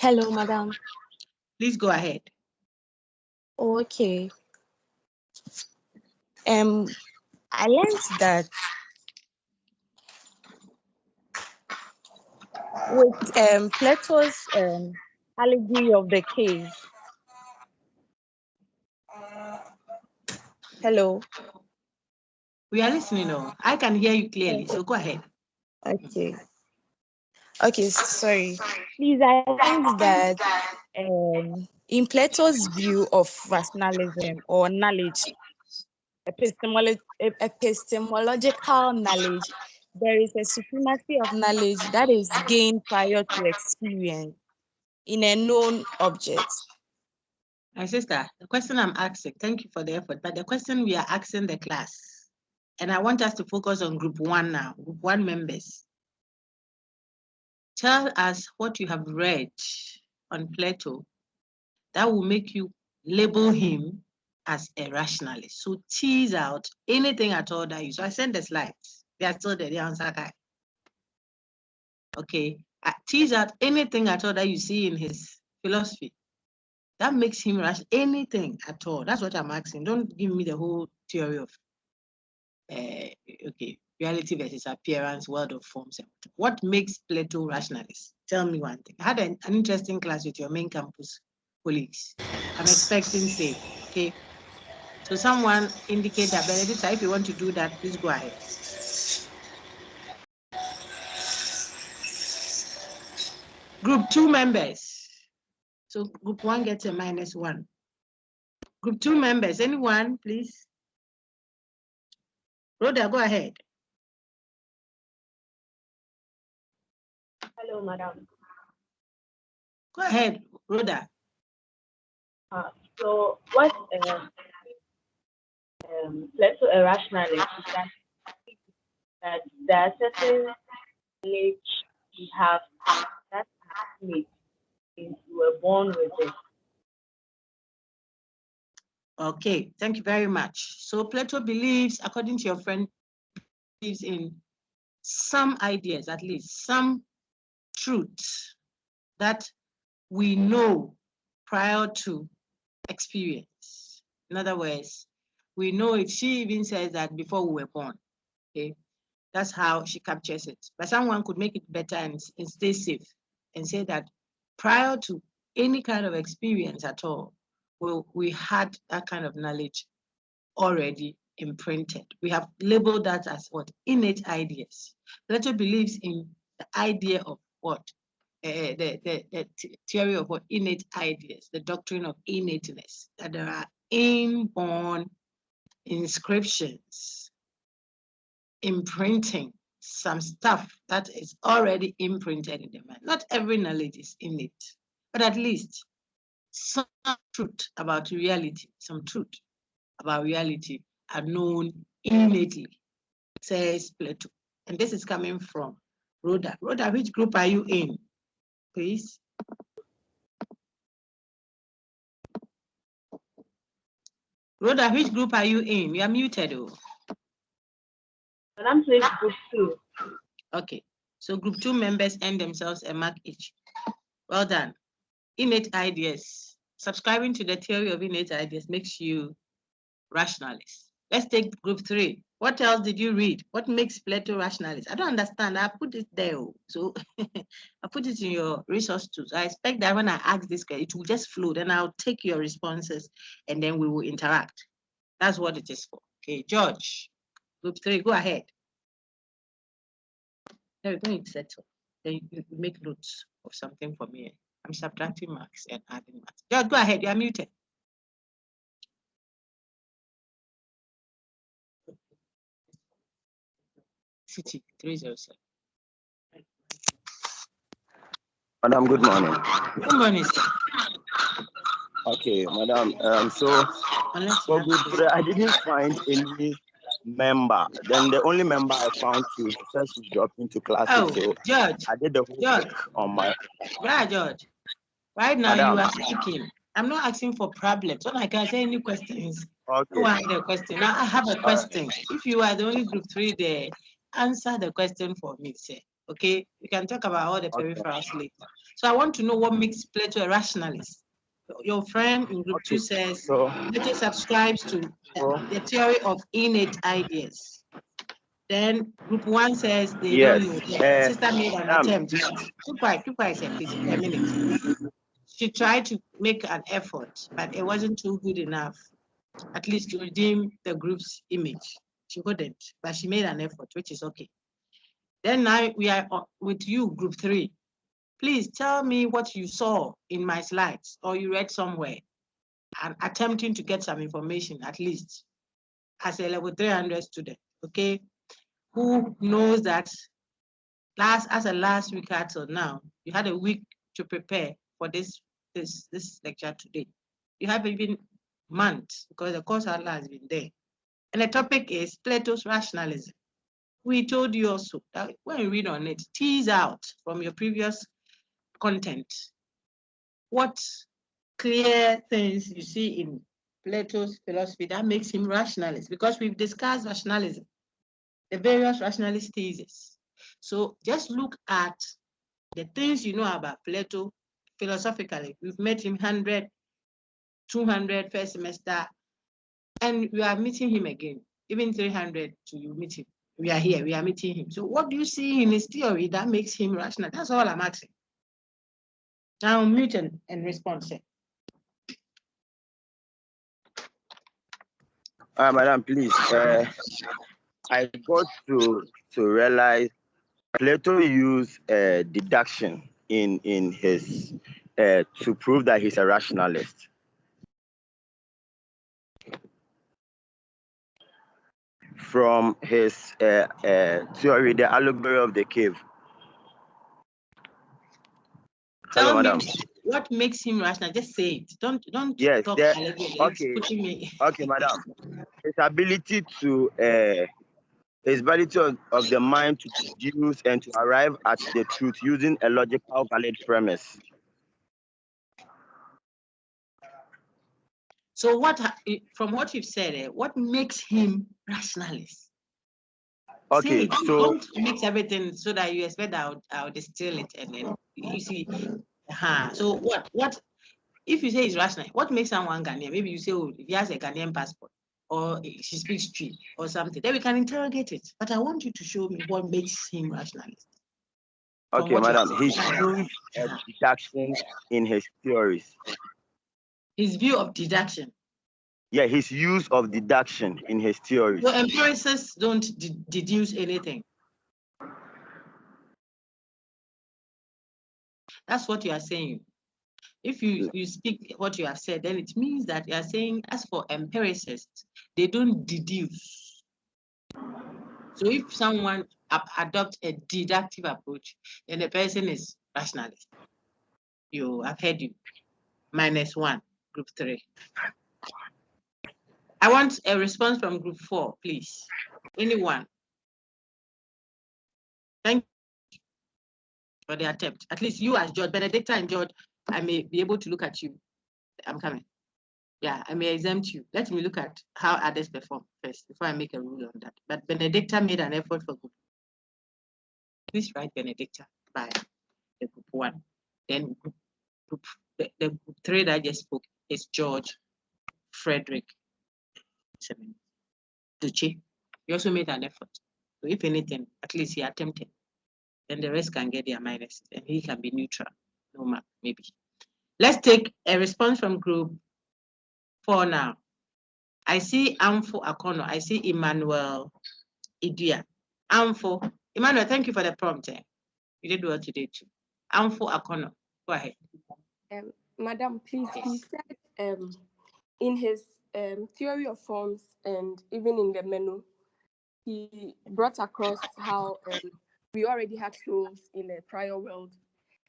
Hello, madam. Please go ahead. Okay. I learned that with Plato's allegory of the cave. Hello. We are listening now. I can hear you clearly, so go ahead. Okay. Okay, sorry. Please, I learned that in Plato's view of rationalism or knowledge, epistemological knowledge, there is a supremacy of knowledge that is gained prior to experience in a known object. My sister, the question I'm asking, thank you for the effort, but the question we are asking the class, and I want us to focus on group 1 now, group 1 members. Tell us what you have read on Plato that will make you label him as a rationalist. So tease out anything at all that you. So I sent the slides. They are still there. They are on Sakai. Okay. Tease out anything at all that you see in his philosophy that makes him rational. Anything at all. That's what I'm asking. Don't give me the whole theory of reality versus appearance, world of forms. What makes Plato rationalist? Tell me one thing. I had an interesting class with your main campus colleagues. I'm expecting say, okay. So someone indicate that, Benedicta, if you want to do that, please go ahead. Group 2 members. So group 1 gets a -1. Group 2 members, anyone, please? Rhoda, go ahead. Hello, madam. Go ahead, Rhoda. So what Plato a rationalist is that there are certain knowledge we have that are innate, since we were born with it. Okay, thank you very much. So Plato believes, according to your friend, believes in some ideas, at least some truths that we know prior to experience. In other words, we know it. She even says that before we were born. Okay, that's how she captures it. But someone could make it better and stay safe and say that prior to any kind of experience at all, we had that kind of knowledge already imprinted. We have labeled that as what? Innate ideas. Plato believes in the idea of what? The theory of what? Innate ideas, the doctrine of innateness, that there are inborn inscriptions, imprinting some stuff that is already imprinted in the mind. Not every knowledge is innate, but at least some truth about reality, some truth about reality are known innately, says Plato. And this is coming from Rhoda. Rhoda, which group are you in, please? Rhoda, which group are you in? You are muted. Oh. And I'm playing group 2. Okay, so group 2 members earn themselves a mark each. Well done. Innate ideas. Subscribing to the theory of innate ideas makes you rationalist. Let's take group 3. What else did you read? What makes Plato rationalist? I don't understand. I put it there. So I put it in your resource tools. I expect that when I ask this question, it will just flow. Then I'll take your responses and then we will interact. That's what it is for. Okay, George, group 3, go ahead. Now we're going to settle. Then you make notes of something for me. I'm subtracting marks and adding marks. George, go ahead. You are muted. City 307. Madam, good morning. Good morning, sir. Okay, madam. So for group 3, I didn't find any member. Then the only member I found to first drop into classes. Oh, so George. I did the whole George. on my. Yeah, George. Right now Madam. you are speaking. I'm not asking for problems. When I can say any questions, Okay. no one the question. Now I have a question. If you are the only group 3 there, answer the question for me, sir. Okay, we can talk about all the peripherals later. So I want to know what makes Plato a rationalist. Your friend in group 2 says Plato subscribes to the theory of innate ideas. Then group 1 says they don't know. Sister made an attempt. Keep quiet, please, a minute. She tried to make an effort, but it wasn't too good enough, at least to redeem the group's image. She couldn't, but she made an effort, which is okay. Then now we are with you, group 3. Please tell me what you saw in my slides or you read somewhere and attempting to get some information, at least as a level 300 student, okay? Who knows that as a last week until now, you had a week to prepare for this lecture today. You have even months because the course outline has been there. And the topic is Plato's rationalism. We told you also that when you read on it, tease out from your previous content what clear things you see in Plato's philosophy that makes him rationalist, because we've discussed rationalism, the various rationalist theses. So just look at the things you know about Plato philosophically. We've met him 100, 200 first semester, and we are meeting him again, even 300 to you meet him. We are here, we are meeting him. So what do you see in his theory that makes him rational? That's all I'm asking. Now mute and respond, sir. Madam, please. I got to realize Plato used deduction in his to prove that he's a rationalist. From his theory, the Allegory of the Cave. Tell me what makes him rational. Just say it. Don't talk allegory. Okay, madam. His ability to his ability of the mind to deduce and to arrive at the truth using a logical valid premise. So from what you've said, what makes him rationalist? Okay, so don't mix everything so that you expect I'll distill it and then you see. So what if you say he's rational? What makes someone Ghanaian? Maybe you say, oh, he has a Ghanaian passport or she speaks Twi or something. Then we can interrogate it. But I want you to show me what makes him rationalist. Okay, madam, he's used deduction in his theories. His view of deduction. Yeah, his use of deduction in his theories. So empiricists don't deduce anything. That's what you are saying. If you speak what you have said, then it means that you are saying, as for empiricists, they don't deduce. So if someone adopts a deductive approach, then the person is rationalist. I've heard you. -1, group 3. I want a response from group 4, please. Anyone? Thank you for the attempt. At least you as George, Benedicta and George, I may be able to look at you. I'm coming. Yeah, I may exempt you. Let me look at how others perform first before I make a rule on that. But Benedicta made an effort for group. Please write Benedicta by the group 1. Then the group 3 that I just spoke is George, Frederick, Duce. He also made an effort. So if anything, at least he attempted. Then the rest can get their minus, and he can be neutral. No mark, maybe. Let's take a response from group 4 now. I see Amfo Akono. I see Emmanuel Idia. Amfo. Emmanuel, thank you for the prompt. You did well today too. Amfo Akono. Go ahead. Madam, please, he said in his theory of forms and even in the menu, he brought across how we already had souls in a prior world,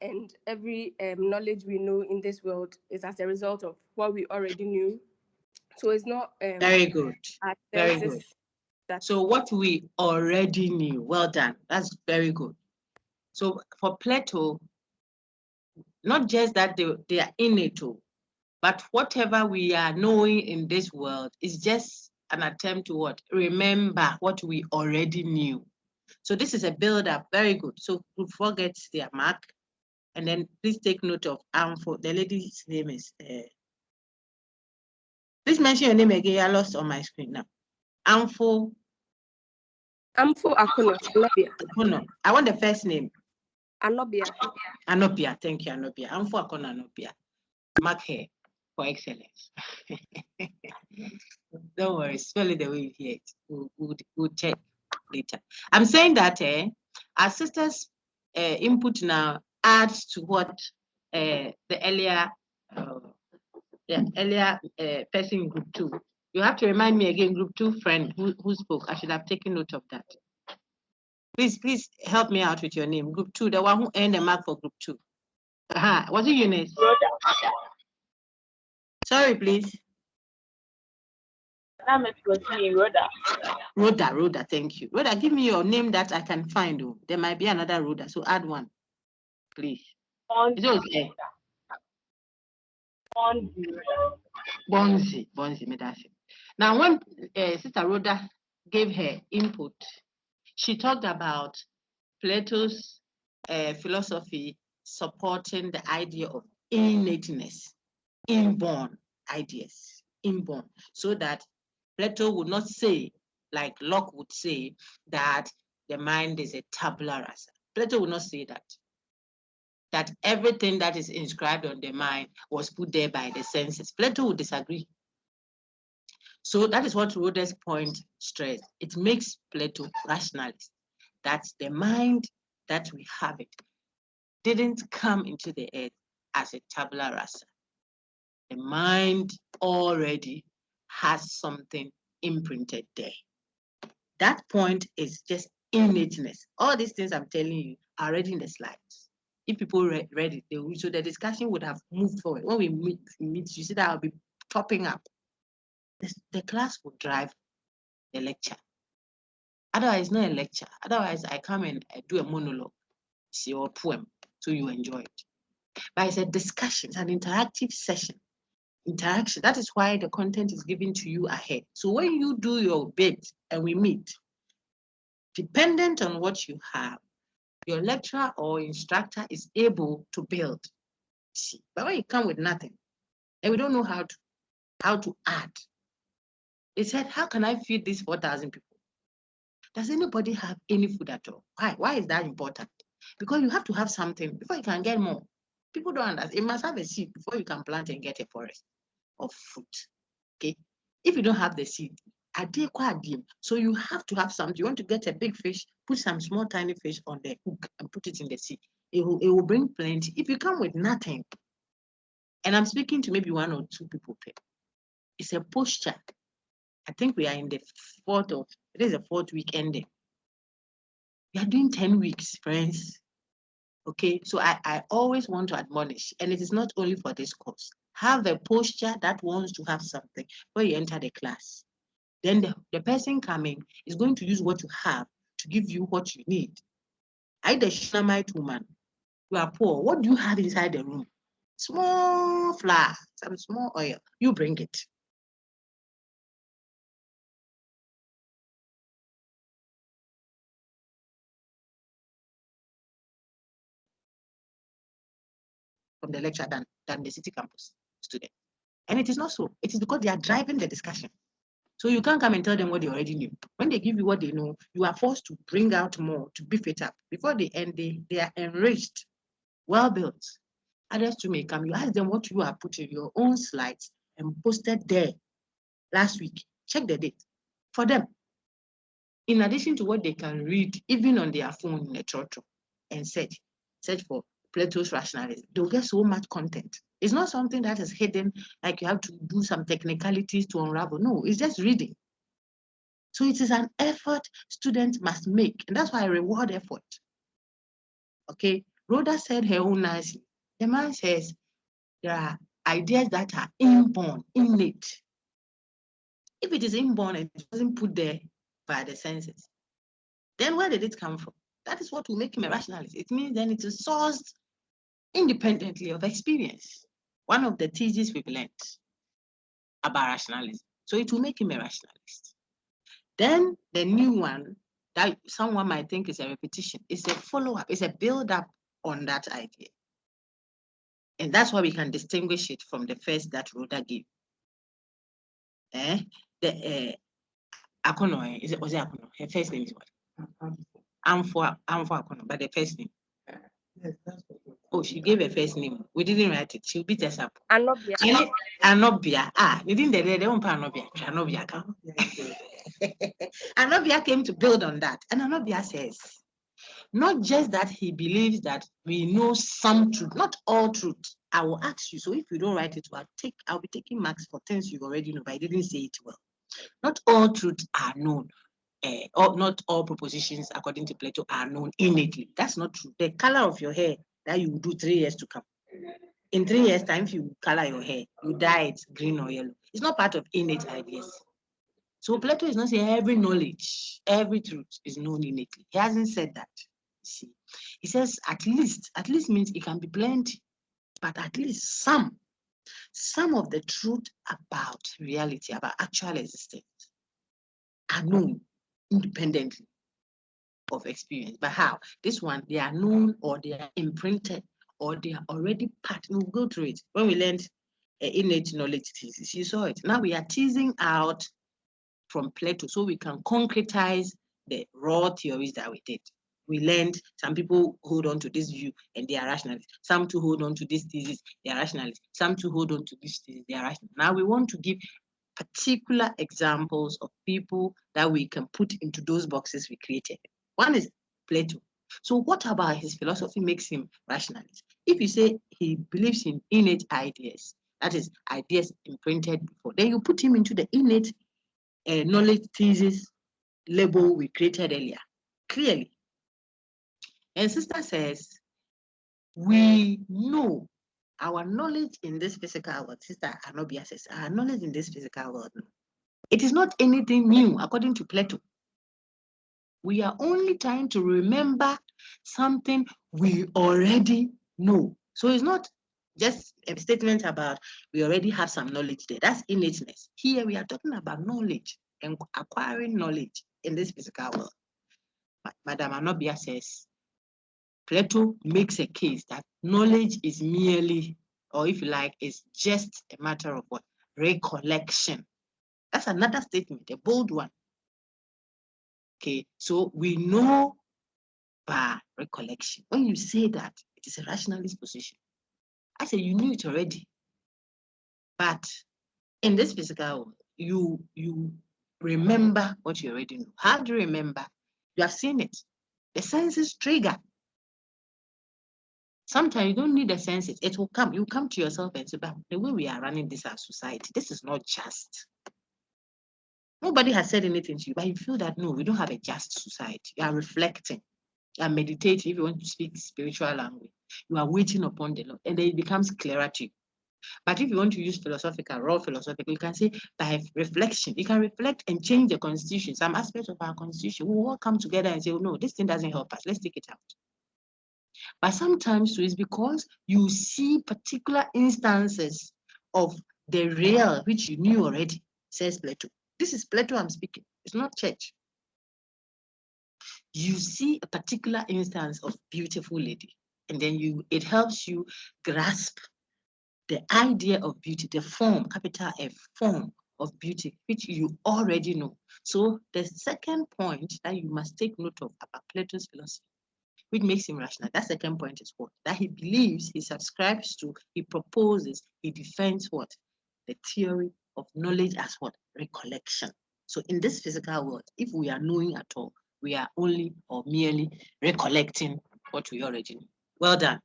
and every knowledge we know in this world is as a result of what we already knew. So it's not very good. Very good. So what we already knew, well done. That's very good. So for Plato, not just that they are innate, but whatever we are knowing in this world is just an attempt to what? Remember what we already knew. So this is a build-up. Very good. So group 4 gets their mark. And then please take note of Amfo. The lady's name is, please mention your name again. I lost on my screen now. Amfo. Amfo Akono, Anobia. Akono. I want the first name. Anobia. Anopia. Thank you, Anopia. Amfo Akono Anopia. Mark here for excellence. Don't worry, spell it the way you hear it. We'll check later. I'm saying that our sister's input now adds to what the earlier person in group 2. You have to remind me again, group 2 friend who spoke. I should have taken note of that. Please help me out with your name. Group 2, the one who earned a mark for group 2. Was it Eunice? Sorry, please. It was me, Rhoda. Rhoda, thank you. Rhoda, give me your name that I can find. Oh, there might be another Rhoda, so add one, please. Is it okay? Bonzi, Medasi. Now, when Sister Rhoda gave her input, she talked about Plato's philosophy supporting the idea of innateness, inborn ideas, inborn, so that Plato would not say, like Locke would say, that the mind is a tabula rasa. Plato would not say that everything that is inscribed on the mind was put there by the senses. Plato would disagree. So that is what Rhoda's point stressed. It makes Plato rationalist. That the mind that we have it didn't come into the earth as a tabula rasa. The mind already has something imprinted there. That point is just innateness. All these things I'm telling you are already in the slides. If people read it, they will, so the discussion would have moved forward. When we meet, you see that I'll be topping up. The class will drive the lecture. Otherwise, it's not a lecture. Otherwise, I come and I do a monologue, see, or poem, so you enjoy it. But it's a discussion, it's an interactive session. Interaction. That is why the content is given to you ahead. So when you do your bit and we meet, dependent on what you have, your lecturer or instructor is able to build. See, but when you come with nothing, and we don't know how to add. They said, how can I feed these 4,000 people? Does anybody have any food at all? Why? Why is that important? Because you have to have something before you can get more. People don't understand. You must have a seed before you can plant and get a forest of fruit. Okay? If you don't have the seed, so you have to have something. You want to get a big fish, put some small tiny fish on the hook and put it in the sea. It will bring plenty. If you come with nothing, and I'm speaking to maybe 1 or 2 people, it's a posture. I think we are in the it is the 4th week ending. We are doing 10 weeks, friends. Okay, so I always want to admonish, and it is not only for this course. Have a posture that wants to have something when you enter the class. Then the person coming is going to use what you have to give you what you need. I, the Shunammite woman, you are poor. What do you have inside the room? Small flour, some small oil. You bring it. From the lecture than the city campus student. And it is not so. It is because they are driving the discussion. So you can't come and tell them what they already knew. When they give you what they know, you are forced to bring out more, to beef it up. Before they end, they are enriched, well built. Others too may come. You ask them what you are putting your own slides and posted there last week. Check the date for them. In addition to what they can read, even on their phone in a trotro, and search for Plato's rationalism, they'll get so much content. It's not something that is hidden, like you have to do some technicalities to unravel. No, it's just reading. So it is an effort students must make, and that's why I reward effort. Okay, Rhoda said her own nicely. The man says there are ideas that are inborn, innate. If it is inborn and it wasn't put there by the senses, then where did it come from? That is what will make him a rationalist. It means then it is sourced independently of experience. One of the theses we've learned about rationalism. So it will make him a rationalist. Then the new one that someone might think is a repetition, is a follow-up, is a build-up on that idea. And that's why we can distinguish it from the first that Rhoda gave. The Akono, was it Akono? Her first name is what? Amfo Akono, but the first name. Oh, she gave a first name. We didn't write it. She'll beat us up. Anobia. Anobia. We didn't they won't pay Anobia. Anobia came to build on that. And Anobia says, not just that he believes that we know some truth, not all truth. I will ask you. So if you don't write it, I'll be taking marks for things you already know, but I didn't say it well. Not all truths are known. Or not all propositions, according to Plato, are known innately. That's not true. The color of your hair that you will do 3 years to come. In 3 years' time, if you color your hair, you dye it green or yellow. It's not part of innate ideas. So Plato is not saying every knowledge, every truth is known innately. He hasn't said that. See, he says at least means it can be plenty, but at least some of the truth about reality, about actual existence, are known independently of experience. But how? This one, they are known or they are imprinted or they are already part. We'll go through it. When we learned innate knowledge thesis, you saw it. Now we are teasing out from Plato so we can concretize the raw theories that we did. We learned some people hold on to this view and they are rationalists. Some to hold on to this thesis, they are rationalists. Some to hold on to this thesis, they are rationalists. Now we want to give particular examples of people that we can put into those boxes we created. One is Plato. So what about his philosophy makes him rationalist? If you say he believes in innate ideas, that is ideas imprinted before, then you put him into the innate knowledge thesis label we created earlier, clearly. And sister says, we know our knowledge in this physical world, sister Anobia says, our knowledge in this physical world, it is not anything new, according to Plato. We are only trying to remember something we already know. So it's not just a statement about we already have some knowledge there. That's innateness. Here we are talking about knowledge and acquiring knowledge in this physical world. Madam Anobia says, Plato makes a case that knowledge is merely, or if you like, is just a matter of what? Recollection. That's another statement, a bold one. Okay, so we know by recollection. When you say that, it is a rationalist position. I say you knew it already, but in this physical world, you remember what you already know. How do you remember? You have seen it. The senses trigger. Sometimes you don't need the senses. It will come. You come to yourself and say, but the way we are running this as society, this is not just. Nobody has said anything to you, but you feel that no, we don't have a just society. You are reflecting. You are meditating. If you want to speak spiritual language, you are waiting upon the Lord, and then it becomes clearer to you. But if you want to use philosophical, raw philosophical, you can say by reflection, you can reflect and change the constitution, some aspects of our constitution. We will all come together and say, oh, no, this thing doesn't help us. Let's take it out. But sometimes so it's because you see particular instances of the real, which you knew already, says Plato. This is Plato I'm speaking. It's not church. You see a particular instance of beautiful lady, and then it helps you grasp the idea of beauty, the form, capital F, form of beauty, which you already know. So the second point that you must take note of about Plato's philosophy, which makes him rational, that second point is what? That he believes, he subscribes to, he proposes, he defends what? The theory of knowledge as what? Recollection. So in this physical world, if we are knowing at all, we are only or merely recollecting what we already know. Well done.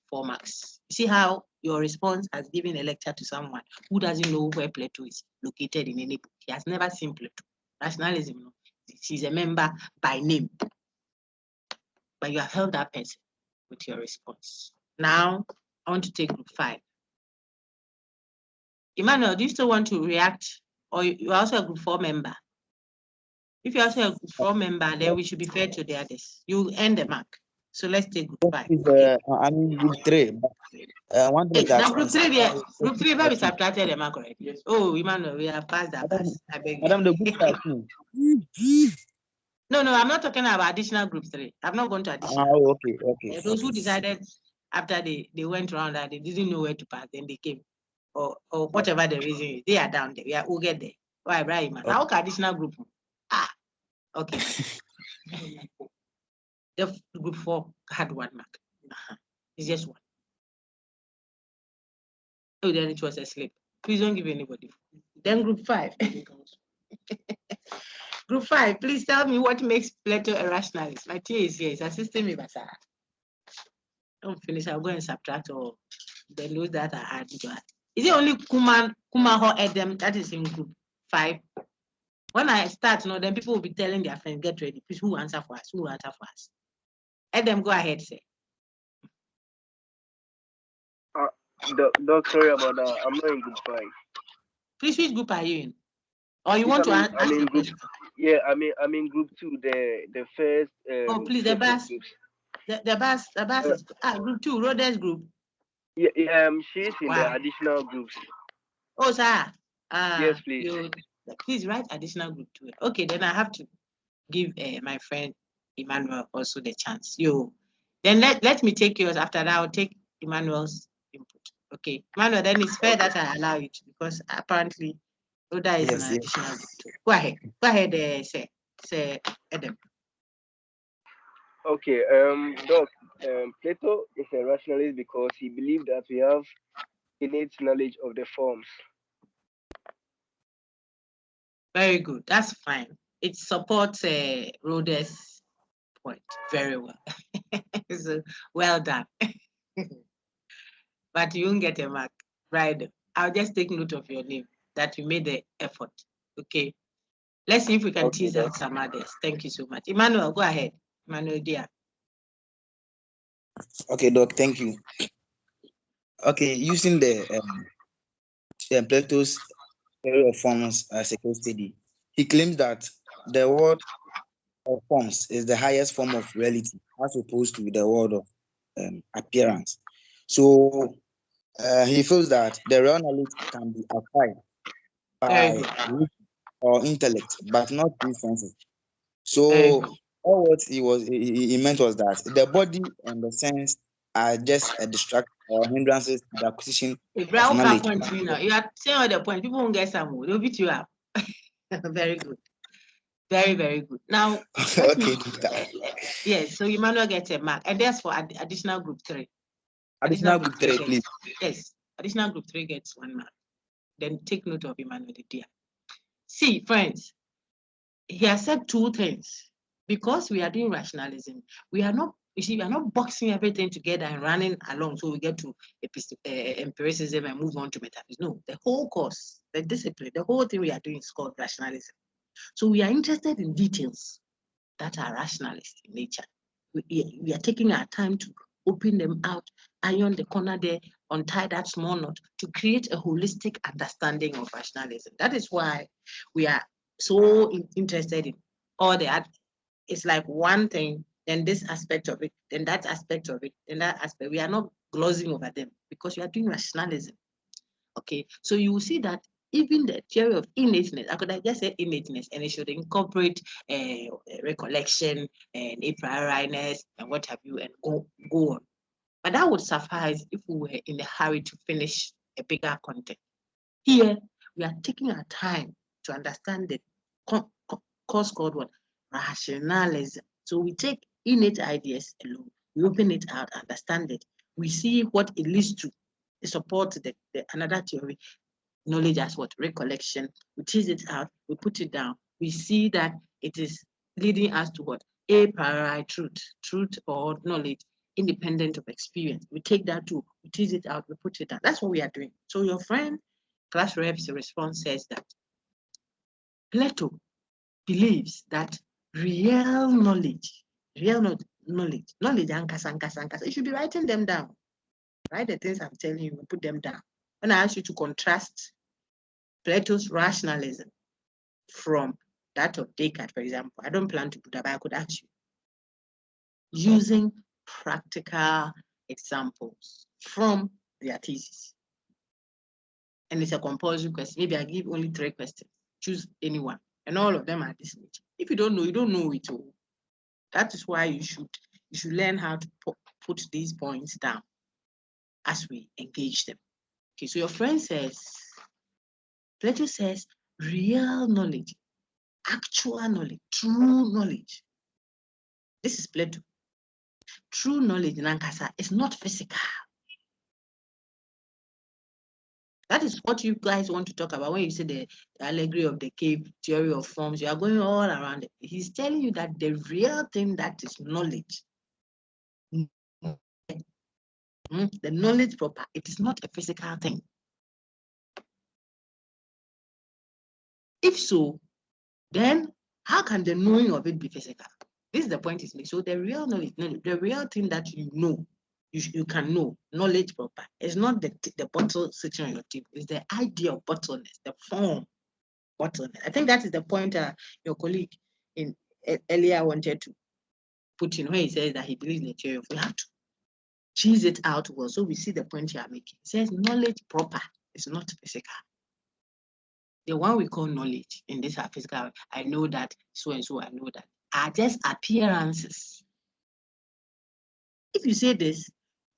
4 marks. You see how your response has given a lecture to someone who doesn't know where Plato is located in any book. He has never seen Plato. Rationalism, no. She's a member by name. But you have held that person with your response. Now, I want to take group 5. Emmanuel, do you still want to react? Or you are also a group 4 member? If you're also a group 4 member, then we should be fair to the others. You end the mark. So let's take group 5. I'm group 3. One thing now group 3, yeah. Group 3, where we subtracted the mark already. Yes. Oh, Emmanuel, we have passed that pass. I beg you. Madam, the group 13. No, I'm not talking about additional group 3. I'm not going to additional. Okay. Those who decided After they went around that they didn't know where to pass, then they came. Or whatever the reason is, they are down there. We'll get there. Why, Ibrahim? Now, additional group. Ah, okay. The group 4 had 1 mark. It's just 1. Oh, then it was a slip. Please don't give anybody. Then group 5. Group 5, please tell me what makes Plato a rationalist. My TA is here. He's assisting me, Basa. Don't finish. I'll go and subtract all the notes that I had. Is it only Kumaho Edem that is in group 5? When I start, then people will be telling their friends, get ready. Please, who will answer for us? Who will answer for us? Edem, go ahead, say. Doc, sorry about that. I'm not in group 5. Please, which group are you in? Or you want to ask a question? Yeah, I'm in group 2. The first. Oh, please, the bus. The bus is group 2, Rhodes group. Yeah, she's in the additional groups. Oh, sir. Yes, please. Please write additional group 2. Okay, then I have to give my friend Emmanuel also the chance. Then let me take yours. After that, I'll take Emmanuel's input. Okay, Emmanuel, then it's fair that I allow you to, because apparently Rhoda is an additional group 2. Go ahead, say Adam. Okay, Doc, Plato is a rationalist because he believed that we have innate knowledge of the forms. Very good. That's fine. It supports Rhoda's point very well. So, well done. But you won't get a mark, right? I'll just take note of your name, that you made the effort. Okay. Let's see if we can tease out some others. Thank you so much. Emmanuel, go ahead. Emmanuel, dear. Okay, Doc, thank you. Okay, using the Plato's theory of forms as a case study, he claims that the word of forms is the highest form of reality as opposed to the word of appearance. So he feels that the real knowledge can be acquired by reason or intellect, but not through senses. So all what he meant was that the body and the sense are just a distraction or hindrances to the acquisition of knowledge. You are saying all the point. People won't get some. They'll beat you up. Very good. Very, very good. Now, okay. Yes, so Emmanuel gets a mark. And that's for additional group 3. Additional group 3, please. Yes, additional group 3 gets 1 mark. Then take note of Emmanuel, dear. See, friends, he has said 2 things. Because we are doing rationalism, we are not boxing everything together and running along so we get to empiricism and move on to metaphysics. No, the whole course, the discipline, the whole thing we are doing is called rationalism. So we are interested in details that are rationalist in nature. We are taking our time to open them out, iron the corner there, untie that small knot to create a holistic understanding of rationalism. That is why we are so interested in all the. It's like one thing, then this aspect of it, then that aspect of it, then that aspect. We are not glossing over them because we are doing rationalism. Okay, so you will see that even the theory of innateness, I could just say innateness, and it should incorporate recollection and a prioriness and what have you, and go on. But that would suffice if we were in a hurry to finish a bigger content. Here, we are taking our time to understand the course called what? Rationalism. So we take innate ideas alone, we open it out, understand it, we see what it leads to. It supports the another theory, knowledge as what? Recollection. We tease it out, we put it down. We see that it is leading us to what? A priori truth or knowledge, independent of experience. We take that too, we tease it out, we put it down. That's what we are doing. So your friend, class rep's response says that Plato believes that real knowledge, ankasa, you should be writing them down. Write the things I'm telling you, put them down. When I ask you to contrast Plato's rationalism from that of Descartes, for example, I don't plan to do that, but I could ask you, using practical examples from their thesis. And it's a compulsory question. Maybe I give only 3 questions. Choose anyone. And all of them are this nature. If you don't know, you don't know it all. That is why you should learn how to put these points down. as we engage them. Okay, so your friend says, Plato says, real knowledge, actual knowledge, true knowledge. This is Plato. True knowledge in Ankasa is not physical. That is what you guys want to talk about when you say the allegory of the cave, theory of forms. You are going all around it. He's telling you that the real thing that is knowledge, the knowledge proper, it is not a physical thing. If so, then how can the knowing of it be physical? This is the point he's making. So the real knowledge, the real thing that you know, you can know, knowledge proper, is not the bottle sitting on your table. It's the idea of bottleness, the form bottleness. I think that is the point your colleague in earlier wanted to put in when he says that he believes in the theory of, we have to cheese it out well. So we see the point you are making. He says knowledge proper is not physical. The one we call knowledge in this physical, I know that, so and so, I know that, are just appearances. If you say this,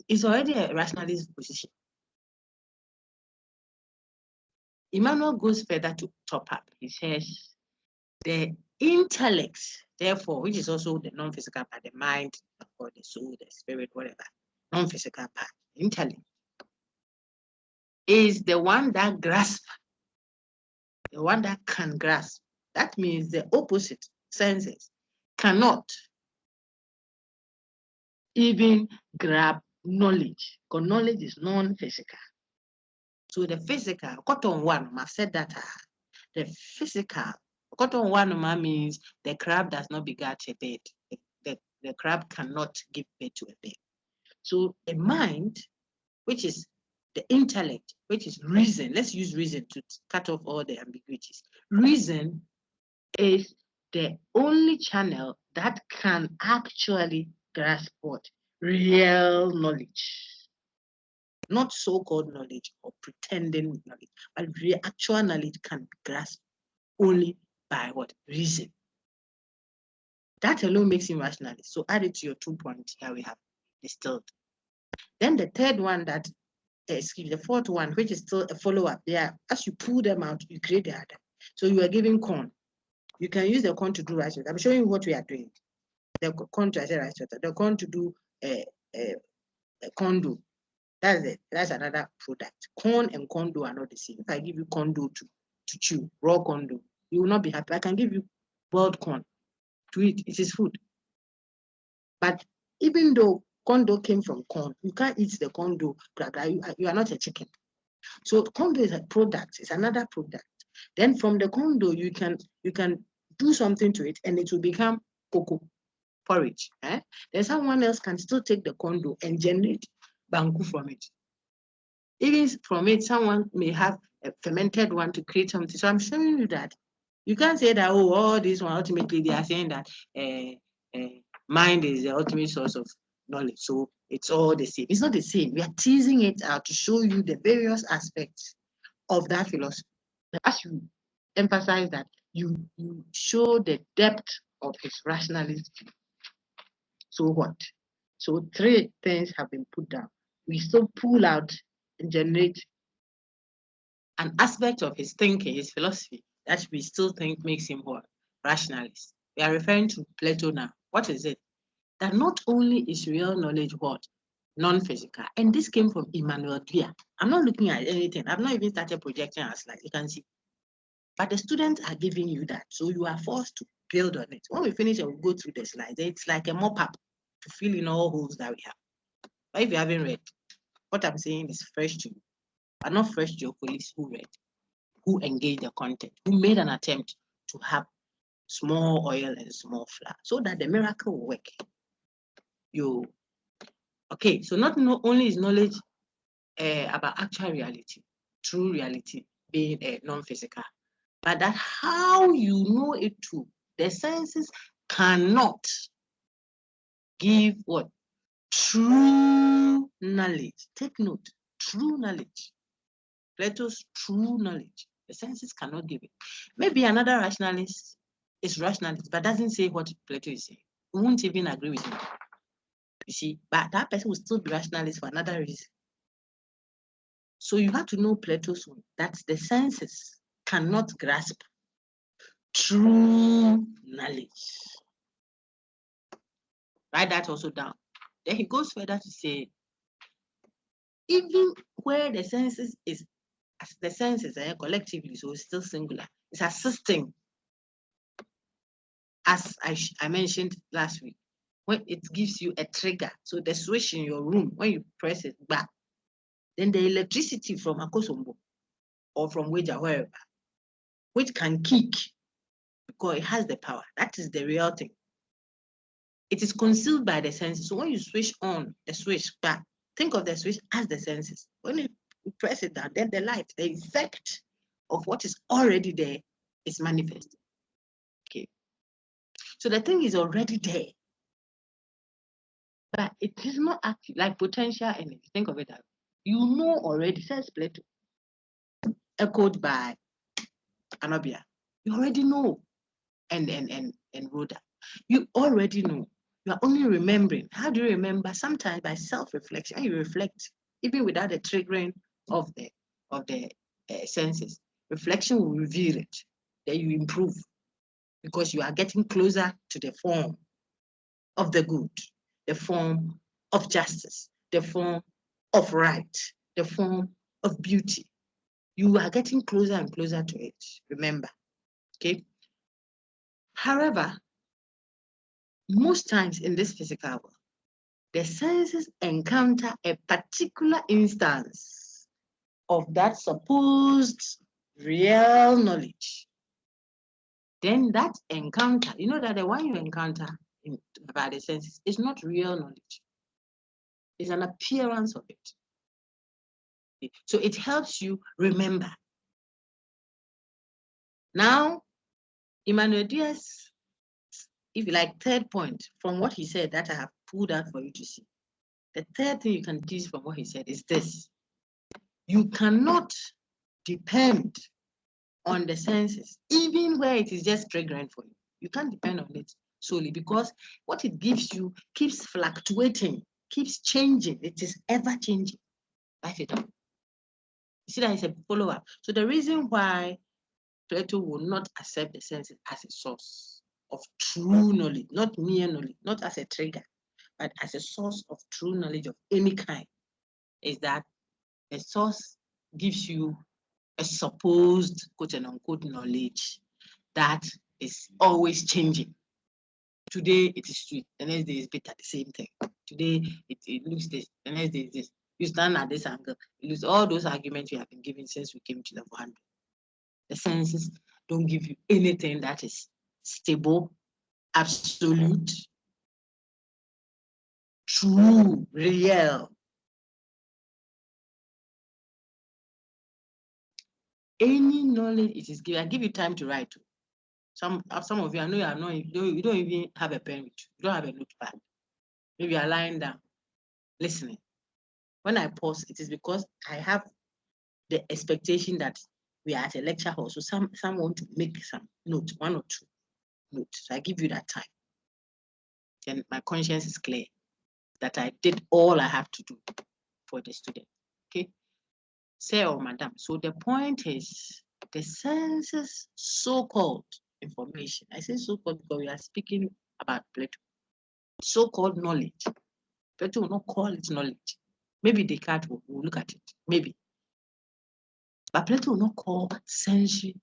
it's already a rationalist position. Emmanuel goes further to top up. He says, the intellect, therefore, which is also the non-physical part, the mind, or the soul, the spirit, whatever, non-physical part, intellect, is the one that grasps, the one that can grasp. That means the opposite senses cannot even grab knowledge, because knowledge is non-physical. So the physical, cotton one, I've said that the physical, cotton one means the crab does not beget a bird. The crab cannot give birth to a bird. So the mind, which is the intellect, which is reason, let's use reason to cut off all the ambiguities. Reason is the only channel that can actually grasp what? Real knowledge. Not so-called knowledge or pretending knowledge, but real actual knowledge can be grasped only by what? Reason. That alone makes him rationalist. So add it to your 2 points here we have distilled. Then the third one that, the fourth one, which is still a follow-up there, as you pull them out, you create the other. So you are giving corn. You can use the corn to do rice. I'm showing you what we are doing. The corn to rice, the corn to do a condo. That's it. That's another product. Corn and condo are not the same. If I give you condo to chew, raw condo, you will not be happy. I can give you boiled corn to eat. It is food. But even though condo came from corn, you can't eat the condo. You are not a chicken. So condo is a product. It's another product. Then from the condo, you can do something to it, and it will become cocoa porridge. Then someone else can still take the condo and generate banku from it. Even from it, someone may have a fermented one to create something. So I'm showing you that you can't say that, oh, all this one, ultimately they are saying that mind is the ultimate source of knowledge. So it's all the same. It's not the same. We are teasing it out to show you the various aspects of that philosophy. As you emphasize that, you show the depth of his rationalist view. So what? So 3 things have been put down. We still pull out and generate an aspect of his thinking, his philosophy, that we still think makes him what? Rationalist. We are referring to Plato now. What is it? That not only is real knowledge what? Non-physical. And this came from Emmanuel Dia. I'm not looking at anything. I've not even started projecting a slide. You can see. But the students are giving you that. So you are forced to build on it. When we finish and we go through the slides, it's like a mop-up to fill in all holes that we have. But if you haven't read, what I'm saying is fresh to you. But not fresh to your colleagues who read, who engaged the content, who made an attempt to have small oil and small flour so that the miracle will work. Okay, so not only is knowledge about actual reality, true reality being non-physical, but that how you know it too, the senses cannot give what? True knowledge. Take note, true knowledge. Plato's true knowledge. The senses cannot give it. Maybe another rationalist is rationalist, but doesn't say what Plato is saying. We won't even agree with him. You see, but that person will still be rationalist for another reason. So you have to know Plato's one, that the senses cannot grasp true knowledge. Write that also down. Then he goes further to say, even where the senses is, the senses collectively, so it's still singular, it's assisting, as I mentioned last week, when it gives you a trigger. So the switch in your room, when you press it back, then the electricity from Akosombo or from Weja, wherever, which can kick because it has the power. That is the real thing. It is concealed by the senses. So when you switch on the switch back, think of the switch as the senses. When you press it down, then the light, the effect of what is already there is manifested. Okay. So the thing is already there, but it is not active, like potential energy. Think of it as you know already, says Plato, echoed by Anobia. You already know, and Rhoda. You already know. You are only remembering. How do you remember? Sometimes by self-reflection. When you reflect, even without the triggering of the senses, reflection will reveal it. Then you improve because you are getting closer to the form of the good, the form of justice, the form of right, the form of beauty. You are getting closer and closer to it. Remember, okay? However, most times in this physical world, the senses encounter a particular instance of that supposed real knowledge. Then that encounter, you know that the one you encounter by the senses is not real knowledge. It's an appearance of it. So it helps you remember. Now, Emmanuel Diaz, if you like, third point from what he said that I have pulled out for you to see. The third thing you can tease from what he said is this. You cannot depend on the senses, even where it is just triggering for you. You can't depend on it solely because what it gives you keeps fluctuating, keeps changing. It is ever changing. Write it down. You see that it's a follow-up. So the reason why Plato will not accept the senses as a source of true knowledge, not mere knowledge, not as a trigger, but as a source of true knowledge of any kind, is that the source gives you a supposed quote and unquote knowledge that is always changing. Today it is sweet, the next day is bitter, the same thing. Today it looks this, the next day is this. You stand at this angle, you lose all those arguments we have been given since we came to level 100. The senses don't give you anything that is stable, absolute, true, real. Any knowledge it is given, I give you time to write. Some of you, I know you are not, you don't even have a pen with you. You don't have a notepad. Maybe you are lying down, listening. When I pause, it is because I have the expectation that we are at a lecture hall. So some want to make some notes, 1 or 2 notes. So I give you that time. And my conscience is clear that I did all I have to do for the student. Okay? Sir or madam. So the point is the senses so-called information. I say so-called because we are speaking about Plato. So-called knowledge. Plato will not call it knowledge. Maybe Descartes will look at it. Maybe. But Plato will not call sensory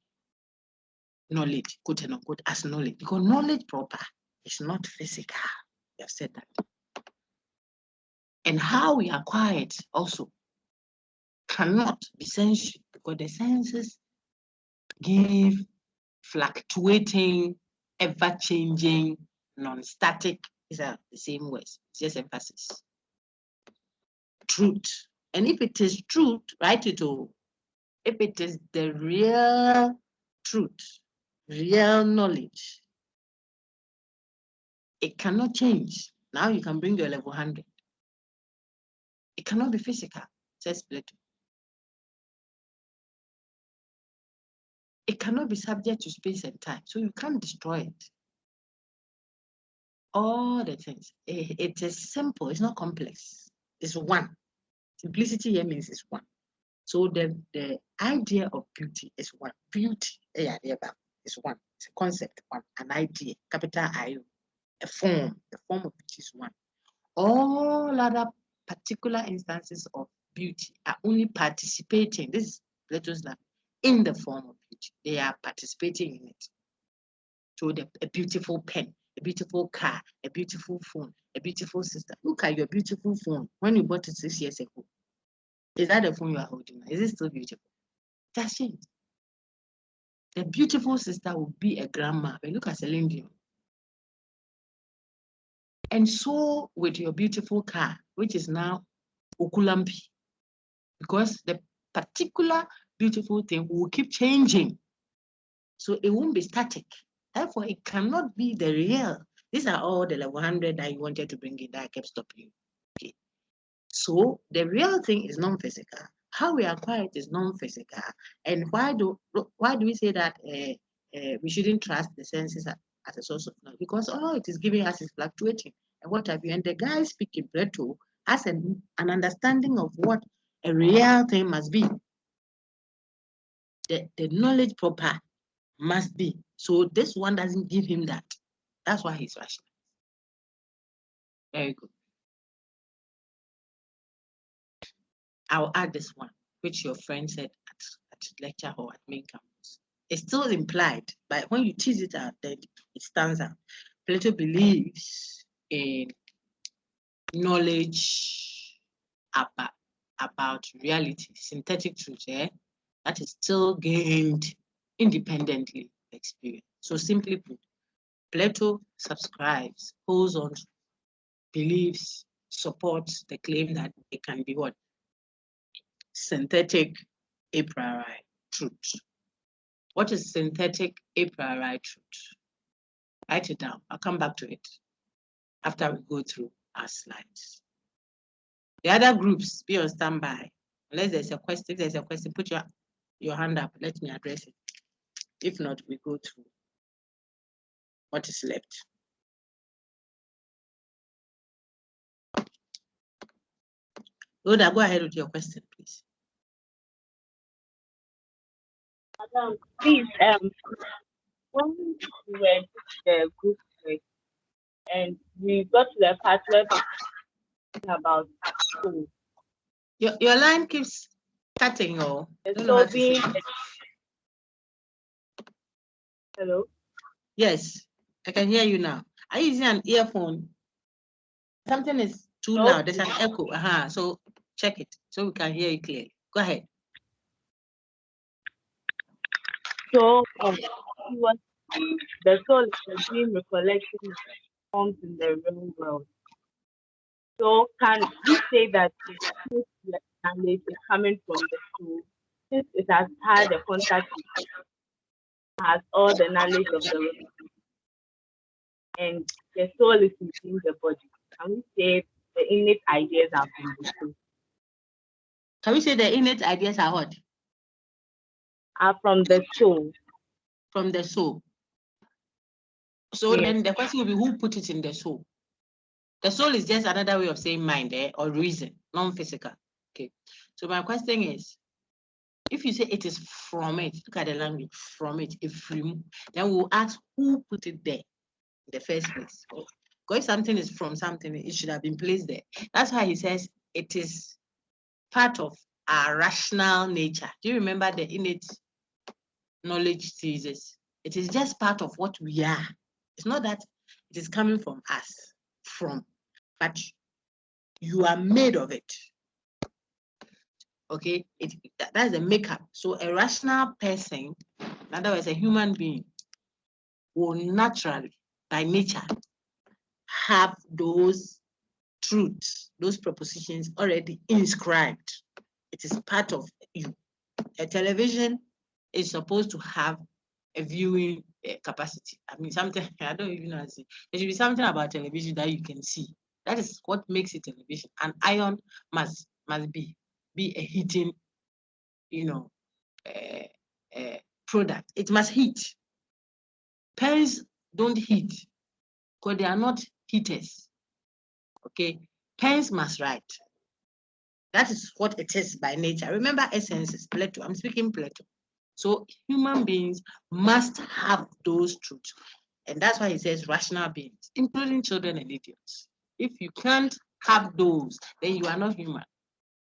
knowledge, quote and unquote, as knowledge. Because knowledge proper is not physical. We have said that. And how we acquire it also cannot be sensory because the senses give fluctuating, ever-changing, non-static. These are the same words, it's just emphasis. Truth. And if it is truth, write it all. If it is the real truth, real knowledge, it cannot change. Now you can bring your level 100. It cannot be physical, says Plato. It cannot be subject to space and time, so you can't destroy it. All the things. It is simple, it's not complex. It's one. Simplicity here means it's one. So the idea of beauty is one. Beauty is one. It's a concept, one, an idea, capital I, a form. The form of beauty is one. All other particular instances of beauty are only participating. This is Plato's life in the form of beauty. They are participating in it. So a beautiful pen, a beautiful car, a beautiful phone, a beautiful sister. Look at your beautiful phone when you bought it 6 years ago. Is that the phone you are holding? Is it still beautiful? That's changed. The beautiful sister will be a grandma. But look at Celine Dion. And so with your beautiful car, which is now Okulampi, because the particular beautiful thing will keep changing. So it won't be static. Therefore, it cannot be the real. These are all the level 100 that you wanted to bring in that I kept stopping you. Okay. So the real thing is non-physical. How we acquire it is non-physical. And why do we say that we shouldn't trust the senses as a source of knowledge? Because all it is giving us is fluctuating. And what have you? And the guy speaking, Plato, has an understanding of what a real thing must be. The knowledge proper must be. So this one doesn't give him that. That's why he's rational. Very good. I'll add this one, which your friend said at lecture hall at main campus. It's still implied, but when you tease it out, then it stands out. Plato believes in knowledge about reality, synthetic truth, that is still gained independently of experience. So simply put, Plato subscribes, holds on, believes, supports the claim that it can be what? Synthetic a priori truth. What is synthetic a priori truth? Write it down. I'll come back to it after we go through our slides. The other groups, be on standby. Unless there's a question, if there's a question, put your hand up. Let me address it. If not, we go through what is left. Rhoda, go ahead with your question, please. Please, when we were doing the group work and we got to the part where about school. Your line keeps cutting, or So being hello. Yes, I can hear you now. Are you using an earphone? Something is too loud. There's an echo. So check it so we can hear you clearly. Go ahead. So he was the soul is being recollecting forms in the real world. So can we say that the knowledge is coming from the soul, since it has had a contact with, has all the knowledge of the world, and the soul is within the body? Can we say the innate ideas are from the soul? Can we say the innate ideas are what? Are from the soul. From the soul. So yes. Then the question will be, who put it in the soul? The soul is just another way of saying mind, or reason, non-physical. Okay. So my question is, if you say it is from it, look at the language, from it, then we'll ask who put it there in the first place. Because if something is from something, it should have been placed there. That's why he says it is part of our rational nature. Do you remember the innate knowledge thesis? It is just part of what we are. It's not that it is coming from us, but you are made of it. Okay, that's the makeup. So a rational person, in other words, a human being, will naturally, by nature, have those truths, those propositions already inscribed. It is part of you. A television is supposed to have a viewing capacity. I mean, something, I don't even know how to say. There should be something about television that you can see. That is what makes it television. An iron must be a heating, product. It must heat. Pens don't heat because they are not heaters. Okay, pens must write. That is what it is by nature. Remember, essence is Plato. I'm speaking Plato. So human beings must have those truths. And that's why he says rational beings, including children and idiots. If you can't have those, then you are not human.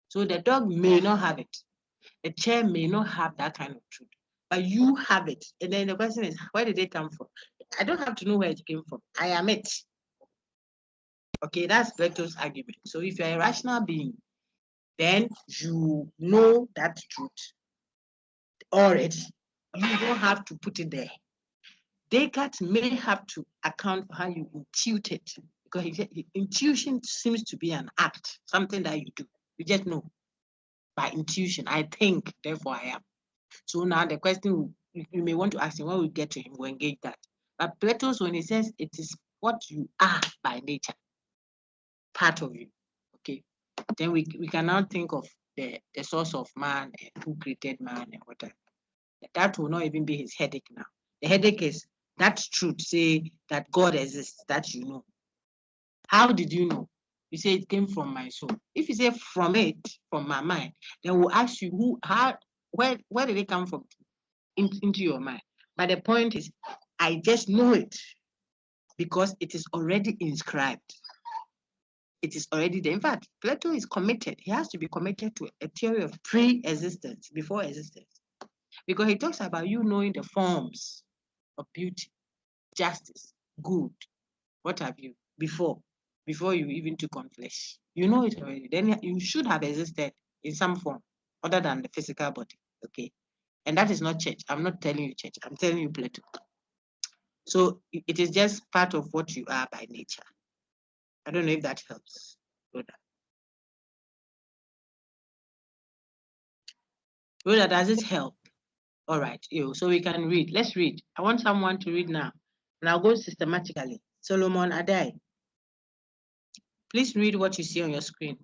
So the dog may not have it. The chair may not have that kind of truth, but you have it. And then the question is, where did it come from? I don't have to know where it came from. I am it. Okay, that's Plato's argument. So if you're a rational being, then you know that truth already. You don't have to put it there. Descartes may have to account for how you intuit it, because intuition seems to be an act, something that you do. You just know by intuition. I think, therefore I am. So now the question you may want to ask him when we get to him, we'll engage that. But Plato's, when he says it is what you are by nature, part of you, okay, then we can now think of the source of man and who created man and whatever. That will not even be his headache now. The headache is that truth, say that God exists, that you know. How did you know? You say it came from my soul. If you say from it, from my mind, then we'll ask you where did it come from into your mind? But the point is, I just know it because it is already inscribed. It is already there. In fact, Plato is committed. He has to be committed to a theory of pre-existence, before existence. Because he talks about you knowing the forms of beauty, justice, good, what have you, before you even took on flesh. You know it already. Then you should have existed in some form other than the physical body. Okay. And that is not church. I'm not telling you church. I'm telling you Plato. So it is just part of what you are by nature. I don't know if that helps. Rhoda, does it help? All right, so we can read. Let's read. I want someone to read now. And I'll go systematically. Solomon Adai, please read what you see on your screen.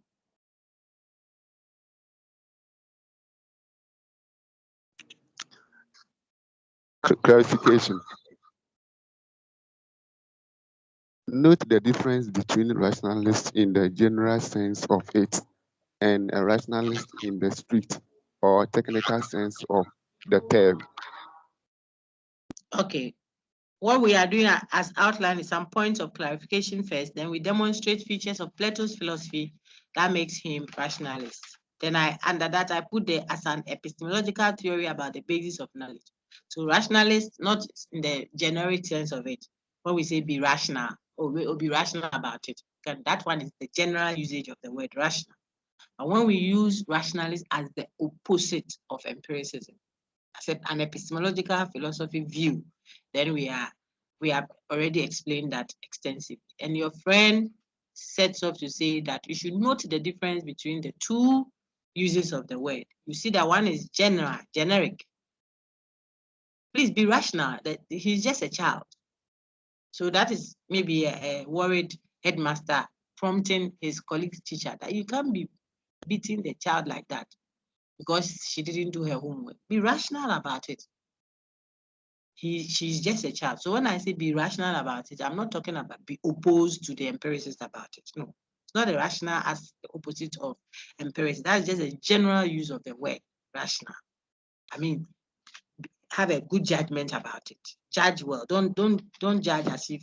Clarification. Note the difference between rationalist in the general sense of it and a rationalist in the strict or technical sense of the term. Okay. What we are doing as outlined is some points of clarification first, then we demonstrate features of Plato's philosophy that makes him rationalist. Then under that, I put there as an epistemological theory about the basis of knowledge. So rationalist, not in the generic sense of it. When we say be rational, or be rational about it, that one is the general usage of the word rational. But when we use rationalist as the opposite of empiricism, as an epistemological philosophy view, then we have already explained that extensively. And your friend sets up to say that you should note the difference between the two uses of the word. You see that one is generic. Please be rational, that he's just a child. So that is maybe a worried headmaster prompting his colleague's teacher that you can't be beating the child like that because she didn't do her homework. Be rational about it. She's just a child. So when I say be rational about it, I'm not talking about be opposed to the empiricist about it. No, it's not a rational as the opposite of empiricist. That's just a general use of the word rational. I mean, have a good judgment about it. Judge well. Don't judge as if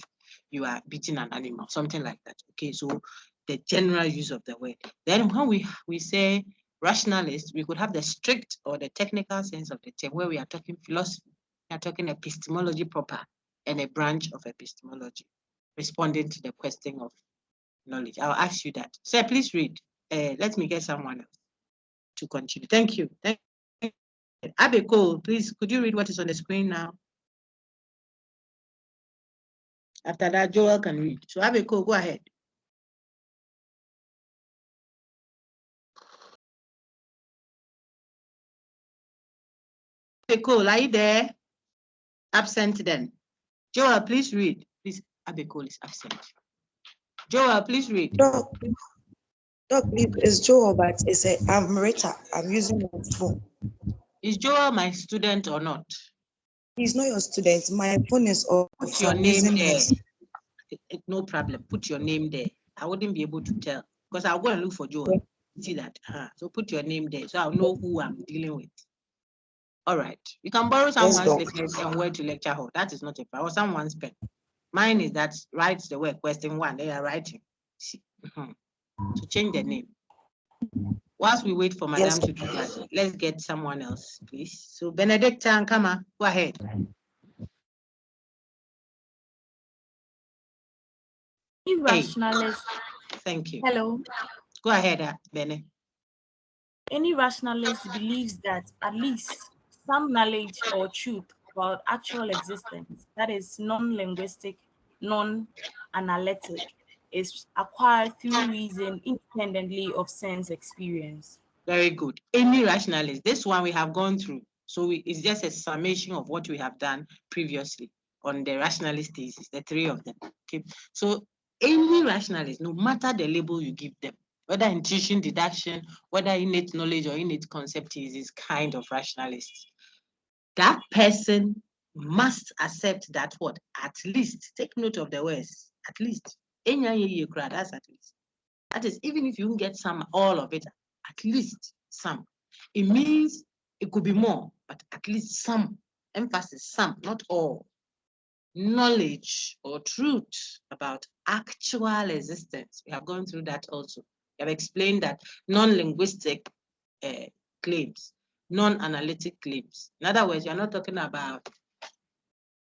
you are beating an animal, something like that. Okay, so the general use of the word. Then when we say rationalist, we could have the strict or the technical sense of the term where we are talking philosophy. We are talking epistemology proper and a branch of epistemology, responding to the question of knowledge. I'll ask you that. Sir, please read. Let me get someone else to continue. Thank you. Thank you. Abeko, please, could you read what is on the screen now? After that, Joel can read. So Abeko, go ahead. Abeko, are you there? Absent then. Joel, please read. Please, Abeko is absent. Joel, please read. Doc, please, it's Joel, but I'm Rita. I'm using my phone. Is Joel my student or not? He's not your student. My phone is off. Put your name there. No problem. Put your name there. I wouldn't be able to tell because I'll go and look for Joel. See that? So put your name there so I'll know who I'm dealing with. All right. You can borrow someone's letters and wear to lecture hall. That is not a problem. Or someone's pen. Mine is that writes the word question 1. They are writing. See. So change the name. Whilst we wait for Madame to do that, let's get someone else, please. So Benedicta and Kama, go ahead. Rationalist. Thank you. Hello. Go ahead, Bene. Any rationalist believes that at least some knowledge or truth about actual existence, that is non-linguistic, non-analytic, is acquired through reason independently of sense experience. Very good. Any rationalist. This one we have gone through. So it's just a summation of what we have done previously on the rationalist thesis, the 3 of them. Okay. So any rationalist, no matter the label you give them, whether intuition, deduction, whether innate knowledge or innate concept is kind of rationalist, that person must accept that what? At least, take note of the words, at least. That's at least. That is, even if you get some, all of it, at least some. It means it could be more, but at least some. Emphasis, some, not all. Knowledge or truth about actual existence. We have gone through that also. We have explained that non-linguistic claims, non-analytic claims. In other words, you're not talking about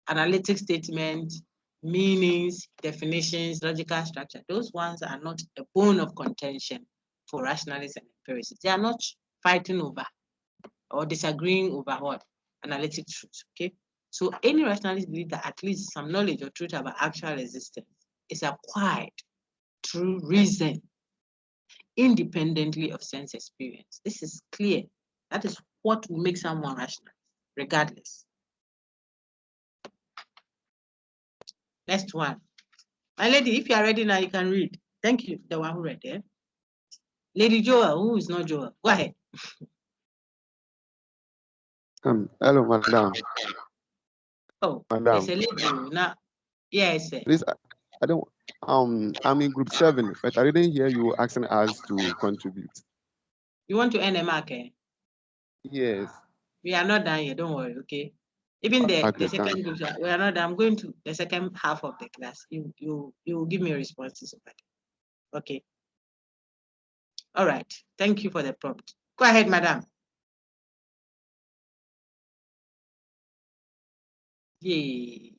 analytic statements, meanings, definitions, logical structure. Those ones are not a bone of contention for rationalists and empiricists. They are not fighting over or disagreeing over what? Analytic truth, okay? So any rationalist believes that at least some knowledge or truth about actual existence is acquired through reason, independently of sense experience. This is clear. That is what will make someone rational, regardless. Next one. My lady, if you are ready now, you can read. Thank you, the one who read there. Lady Joel, who is not Joel? Go ahead. Hello, madam. Oh, Madam. there's a lady now. Yes, sir. Please, I don't. I'm in group 7, but I didn't hear you asking us to contribute. You want to earn a mark, eh? Yes. We are not done yet. Don't worry, okay? Even the second group, we are not done. I'm going to the second half of the class. You will give me responses about it. Okay. All right. Thank you for the prompt. Go ahead, madam. Yay.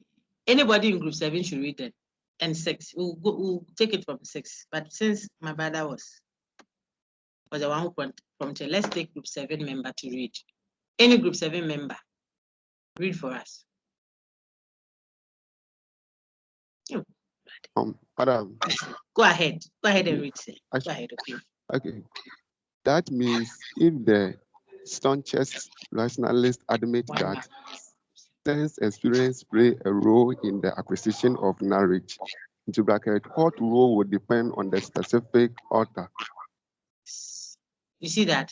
Anybody in group 7 should read it. And 6. We'll take it from 6. But since my brother was the one who prompted, let's take group 7 member to read. Any group 7 member, read for us. Madam. Go ahead. Go ahead and read, sir. Go ahead, okay. Okay. That means if the staunchest rationalists admit that sense experience play a role in the acquisition of knowledge, into bracket, what role would depend on the specific author? You see that?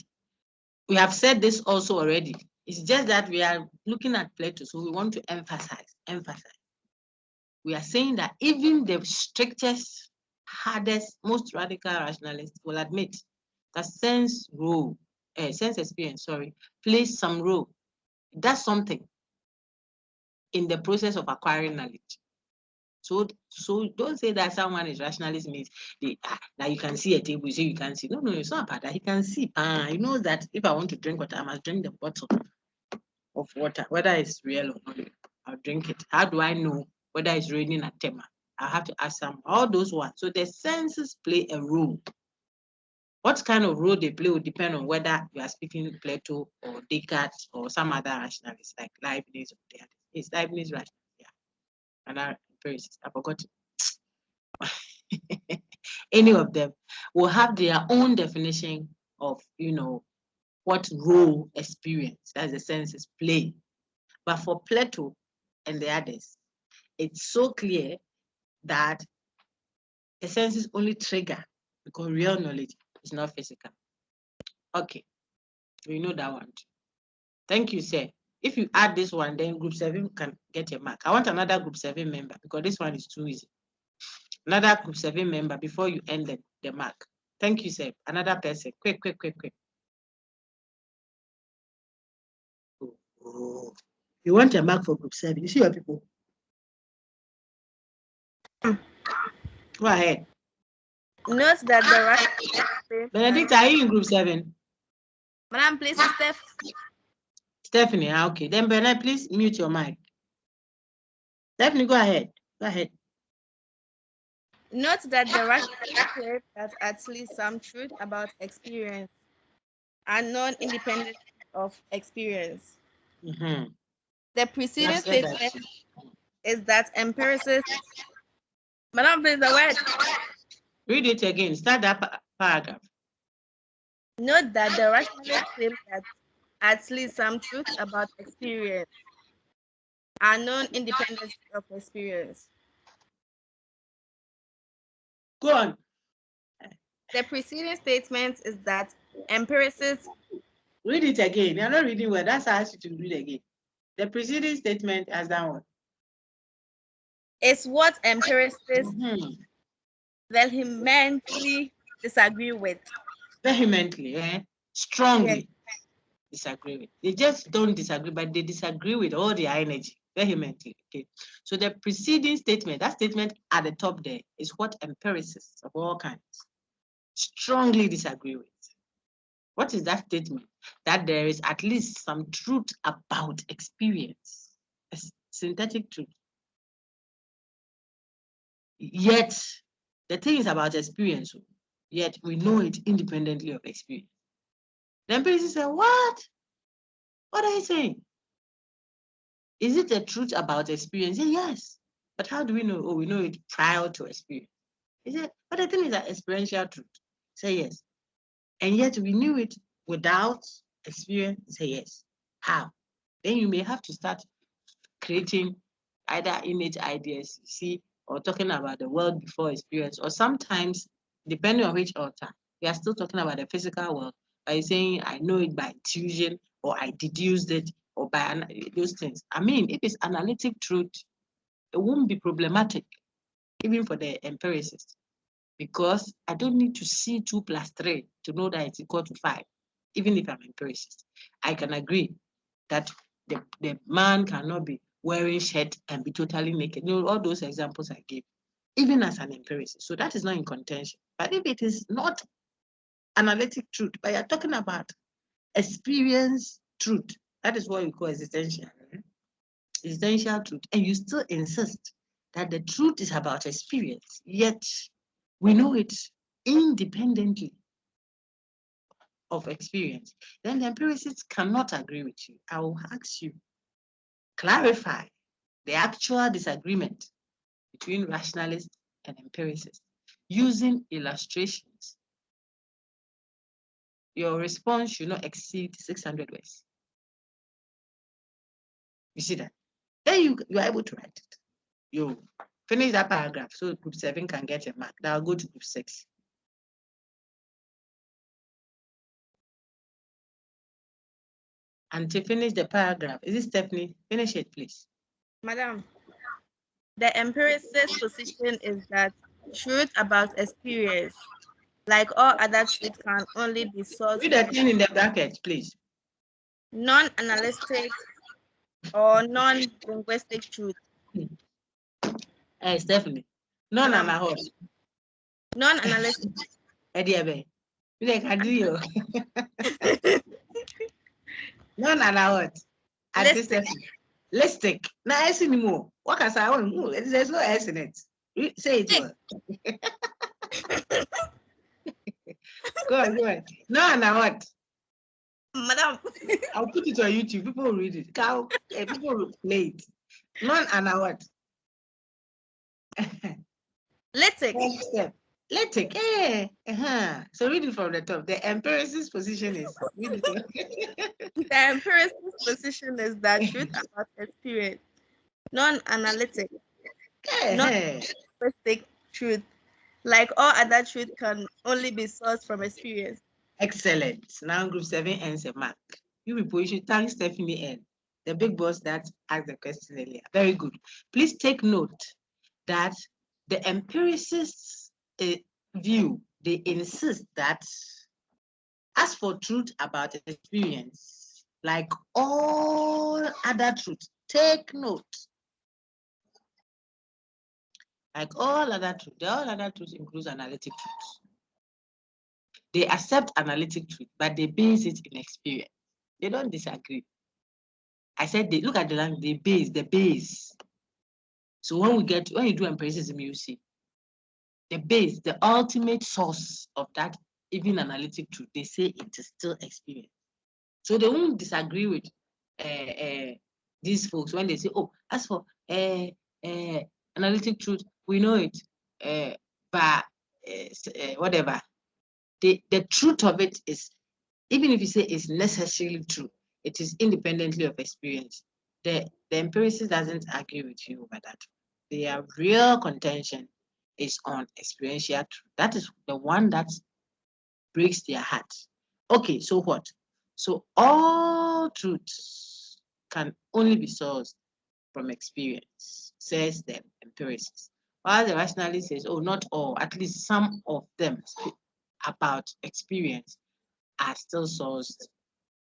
We have said this also already. It's just that we are looking at Plato, so we want to emphasize. We are saying that even the strictest, hardest, most radical rationalists will admit that sense experience, plays some role. It does something in the process of acquiring knowledge. So don't say that someone is rationalist means that you can see a table, you say you can see. No, it's not about that. He can see. He knows that if I want to drink water, I must drink the bottle of water, whether it's real or not. I'll drink it. How do I know whether it's raining at Tema? I have to ask some, all those ones. So the senses play a role. What kind of role they play will depend on whether you are speaking Plato or Descartes or some other rationalists like Leibniz or the others. It's Leibniz rationalist, yeah. Another empiricist, I forgot it. Any of them will have their own definition of, what role experience, as the senses play. But for Plato and the others, it's so clear that the senses only trigger because real knowledge is not physical. Okay, we know that one. Thank you, sir. If you add this one, then group 7 can get a mark. I want another group 7 member because this one is too easy. Another group 7 member before you end the mark. Thank you, sir. Another person. Quick. Oh. You want a mark for group 7? You see your people? Go ahead. Note that the rationalist Benedict, are you in group 7? Madam, please, Stephanie, okay. Then Bernard, please mute your mic. Stephanie, go ahead. Note that the rationalist claims that at least some truth about experience are known independent of experience. Mm-hmm. The preceding statement is that empiricists. Madam, please, the word. Read it again. Start that paragraph. Note that the rationalist claims that at least some truth about experience are known independent of experience. Go on. The preceding statement is that empiricists. Read it again. You're not reading well. That's how I asked you to read again. The preceding statement has that one. Is what empiricists vehemently disagree with. Vehemently, strongly disagree with. They just don't disagree, but they disagree with all their energy, vehemently. Okay. So the preceding statement, that statement at the top there, is what empiricists of all kinds strongly disagree with. What is that statement? That there is at least some truth about experience, a synthetic truth. Yet, the thing is about experience, yet we know it independently of experience. The empiricists say, what? What are you saying? Is it the truth about experience? Yes. But how do we know? Oh, we know it prior to experience. Is it? But the thing is that experiential truth. Say yes. And yet we knew it without experience. Say yes. How? Then you may have to start creating either innate ideas, you see, or talking about the world before experience, or sometimes, depending on which author, we are still talking about the physical world by saying, I know it by intuition, or I deduced it, or by those things. I mean, if it's analytic truth, it won't be problematic, even for the empiricist, because I don't need to see 2 + 3 to know that it's equal to 5, even if I'm empiricist. I can agree that the man cannot be wearing shirt and be totally naked. You know, all those examples I gave, even as an empiricist. So that is not in contention. But if it is not analytic truth, but you're talking about experience truth, that is what we call existential. Existential truth. And you still insist that the truth is about experience, yet we know it independently of experience. Then the empiricists cannot agree with you. I will ask you, clarify the actual disagreement between rationalists and empiricists using illustrations. Your response should not exceed 600 words. You see that? Then you are able to write it. You finish that paragraph so group 7 can get a mark. Now I'll go to group 6. And to finish the paragraph, is it Stephanie? Finish it, please. Madam, the empiricist position is that truth about experience, like all other truth, can only be sourced. Read the thing in the bracket, please. Non-analytic or non-linguistic truth. Hey, Stephanie. Non-analytic. Non-analytic. Non-analytic. Listic. Now, S anymore. What can I say? There's no S in it. Say it well. Go on. Non-analytic. Madam. I'll put it on YouTube. People will read it. People will play it. Non-analytic. Litic. Litic. So read it from the top. The empiricist position is. The empiricist position is that truth about experience, non-analytic, non-linguistic truth, like all other truth, can only be sourced from experience. Excellent. Now group 7 ends a mark. You people, you should thank Stephanie N, the big boss that asked the question earlier. Very good. Please take note that the empiricist's view they insist that as for truth about experience, like all other truths, take note. Like all other truths includes analytic truths. They accept analytic truth, but they base it in experience. They don't disagree. I said they look at the language, the base. So when you do empiricism, you see the base, the ultimate source of that even analytic truth, they say it is still experience. So they won't disagree with these folks when they say, oh, as for analytic truth, we know it, but whatever. The truth of it is, even if you say it's necessarily true, it is independently of experience. The empiricist doesn't argue with you over that. Their real contention is on experiential truth. That is the one that breaks their heart. Okay, so what? So all truths can only be sourced from experience, says the empiricist. While the rationalist says, oh, not all, at least some of them about experience are still sourced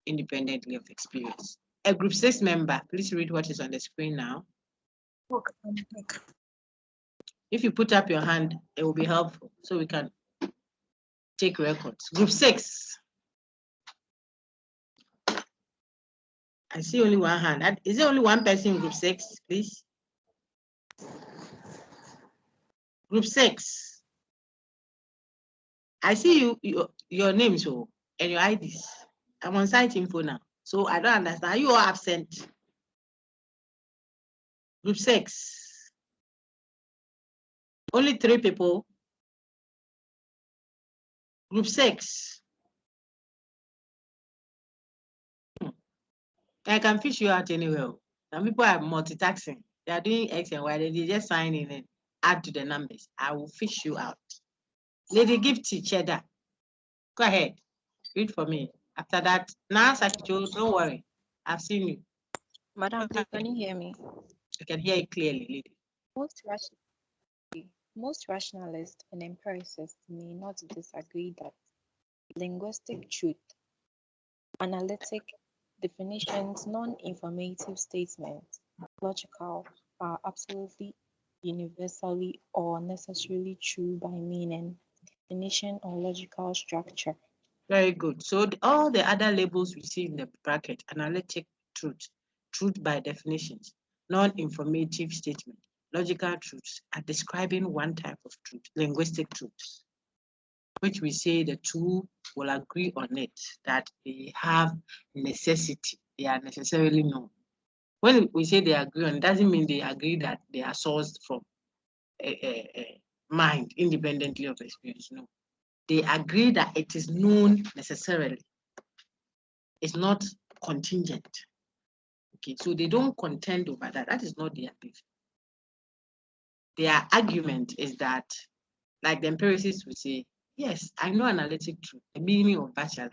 independently of experience. A group 6 member, please read what is on the screen now. If you put up your hand, it will be helpful so we can take records. Group 6. I see only one hand. Is there only one person in group 6, please? Group 6. I see your names and your IDs. I'm on site info now, so I don't understand. Are you all absent? Group 6. Only 3 people. Group 6. I can fish you out anywhere. Some people are multitasking. They are doing X and Y. They just sign in and add to the numbers. I will fish you out. Lady Gifty Cheddar. Go ahead. Read for me. After that, now, Sakicho, don't worry. I've seen you. Madam, please, can you hear me? I can hear you clearly, lady. Most rationalists and empiricists may not disagree that linguistic truth, analytic definitions, non-informative statements, logical, are absolutely, universally, or necessarily true by meaning, definition, or logical structure. Very good. So all the other labels we see in the bracket, analytic truth, truth by definitions, non-informative statement, logical truths, are describing one type of truth, linguistic truths, which we say the two will agree on it, that they have necessity, they are necessarily known. When we say they agree on, it doesn't mean they agree that they are sourced from mind independently of experience. No. They agree that it is known necessarily. It's not contingent. Okay, so they don't contend over that. That is not their beef. Their argument is that, like the empiricists would say, yes, I know analytic truth. The meaning of bachelor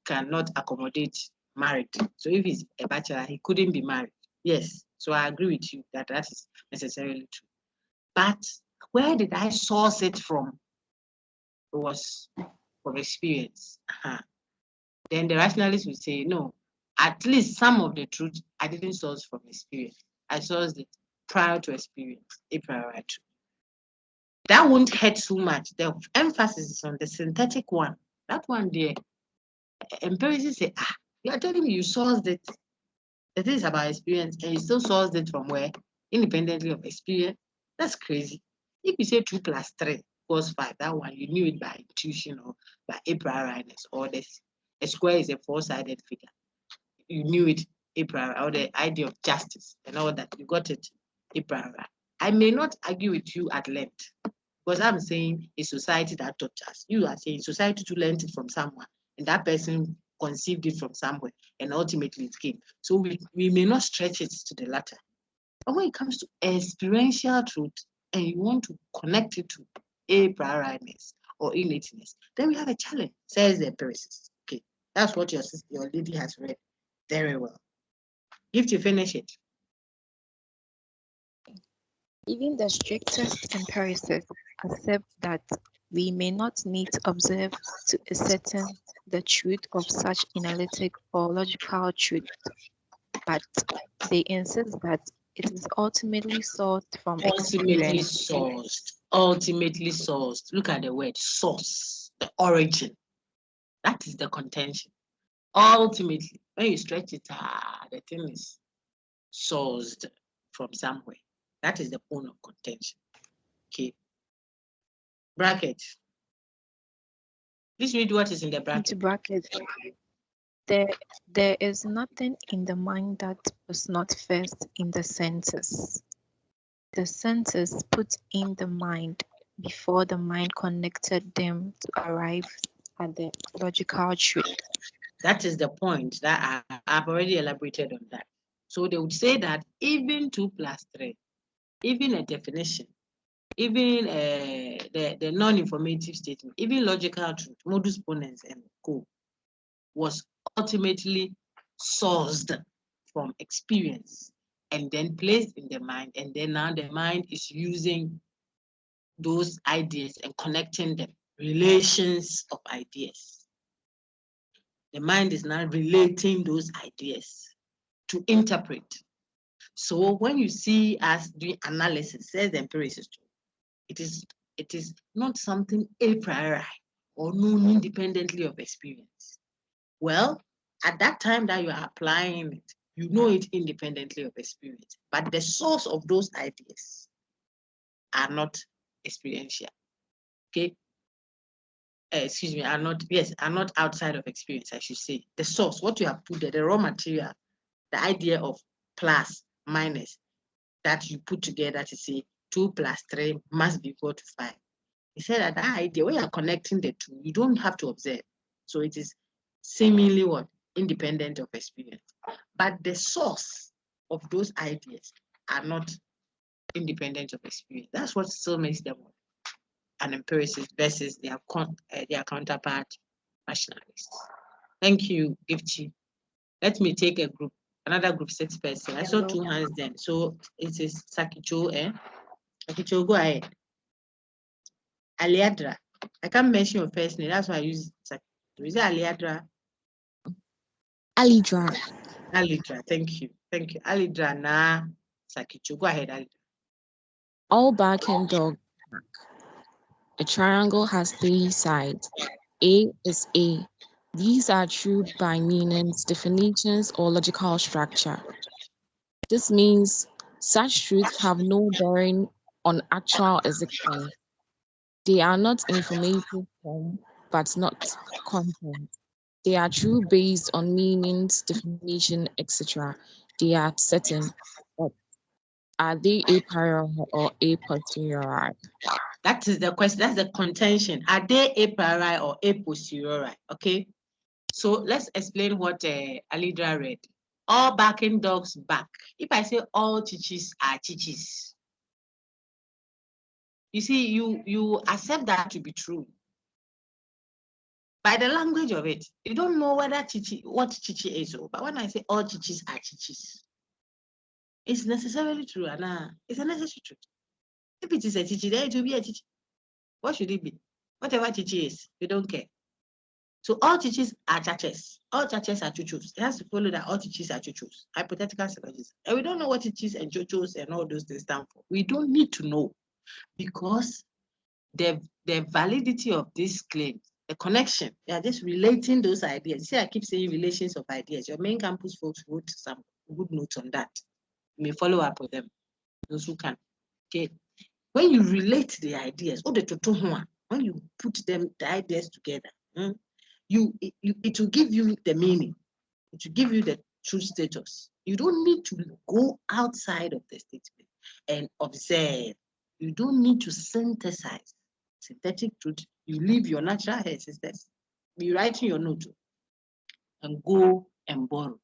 cannot accommodate married. So if he's a bachelor, he couldn't be married. Yes, so I agree with you that that is necessarily true. But where did I source it from? It was from experience. Then the rationalist will say, no, at least some of the truth I didn't source from experience. I sourced it prior to experience, a priori truth. That won't hurt so much. The emphasis is on the synthetic one. That one there, empiricists say, you are telling me you sourced it. The thing is about experience, and you still sourced it from where? Independently of experience. That's crazy. If you say 2 + 3 = 5, that one, you knew it by intuition or by a priori-ness, or this. A square is a 4-sided figure. You knew it a priori, or the idea of justice and all that. You got it a priori. I may not argue with you at length, because I'm saying a society that taught us. You are saying society to learn it from someone, and that person conceived it from somewhere, and ultimately it came. So we may not stretch it to the latter. But when it comes to experiential truth, and you want to connect it to a priori-ness or innateness, then we have a challenge, says the empiricist. Okay, that's what your lady has read very well. If you finish it. Even the strictest empiricists accept that We may not need to observe to ascertain the truth of such analytic or logical truth, but they insist that it is ultimately sourced from Ultimately experience. sourced. Ultimately sourced. Look at the word source, the origin. That is the contention. Ultimately, when you stretch it, the thing is sourced from somewhere. That is the point of contention. Okay. Bracket. Please read what is in the Into bracket. brackets, there is nothing in the mind that was not first in the senses. The senses put in the mind before the mind connected them to arrive at the logical truth. That is the point that I've already elaborated on that. So they would say that even 2 plus 3, even a definition, even the non-informative statement, even logical truth, modus ponens and co, was ultimately sourced from experience and then placed in the mind, and then now the mind is using those ideas and connecting them, relations of ideas. The mind is now relating those ideas to interpret. So when you see us doing analysis, says the empiricist, it is not something a priori or known independently of experience. Well, at that time that you are applying it, you know it independently of experience, but the source of those ideas are not experiential. Okay. Excuse me, are not outside of experience, I should say. The source, what you have put there, the raw material, the idea of plus, minus, that you put together to say 2 plus 3 must be equal to 5. He said that idea, when you are connecting the two, you don't have to observe. So it is seemingly what? Independent of experience. But the source of those ideas are not independent of experience. That's what still makes them an empiricist versus their counterpart rationalists. Thank you, Gifty. Let me take a group, another group, 6 person. I saw 2 hands then. So it is Sakicho, Sakicho, go ahead. Aliadra. I can't mention your first name. That's why I use Sakicho. Is it Aliadra? Alidra. Alidra. Thank you. Thank you. Alidra na Sakicho. Go ahead, Alidra. All back and dog back. A triangle has 3 sides. A is A. These are true by meanings, definitions, or logical structure. This means such truths have no bearing on actual existence. They are not informative form, but not content. They are true based on meanings, definition, etc. They are certain, but are they a priori or a posteriori? That is the question. That's the contention. Are they a priori or a posteriori? Okay. So let's explain what Alidra read. All backing dogs back. If I say all chichis are chichis, you see, you accept that to be true by the language of it. You don't know what chichi is, but when I say all chichis are chichis, it's necessarily true, and it's a necessary truth. If it is a chichi, then it will be a chichi. What should it be? Whatever chichi is, we don't care. So all chichis are chachas. All chachas are chuchus. It has to follow that all chichis are chuchus. Hypothetical syllogism. And we don't know what chichis and chuchus and all those things stand for. We don't need to know, because the validity of this claim, the connection, they are just relating those ideas. See, I keep saying relations of ideas. Your main campus folks wrote some good notes on that. You may follow up with them, those who can. Okay. When you relate the ideas, when you put them, the ideas together, it will give you the meaning. It will give you the true status. You don't need to go outside of the statement and observe. You don't need to synthesize synthetic truth. You leave your natural hair, sisters. Be writing your note and go and borrow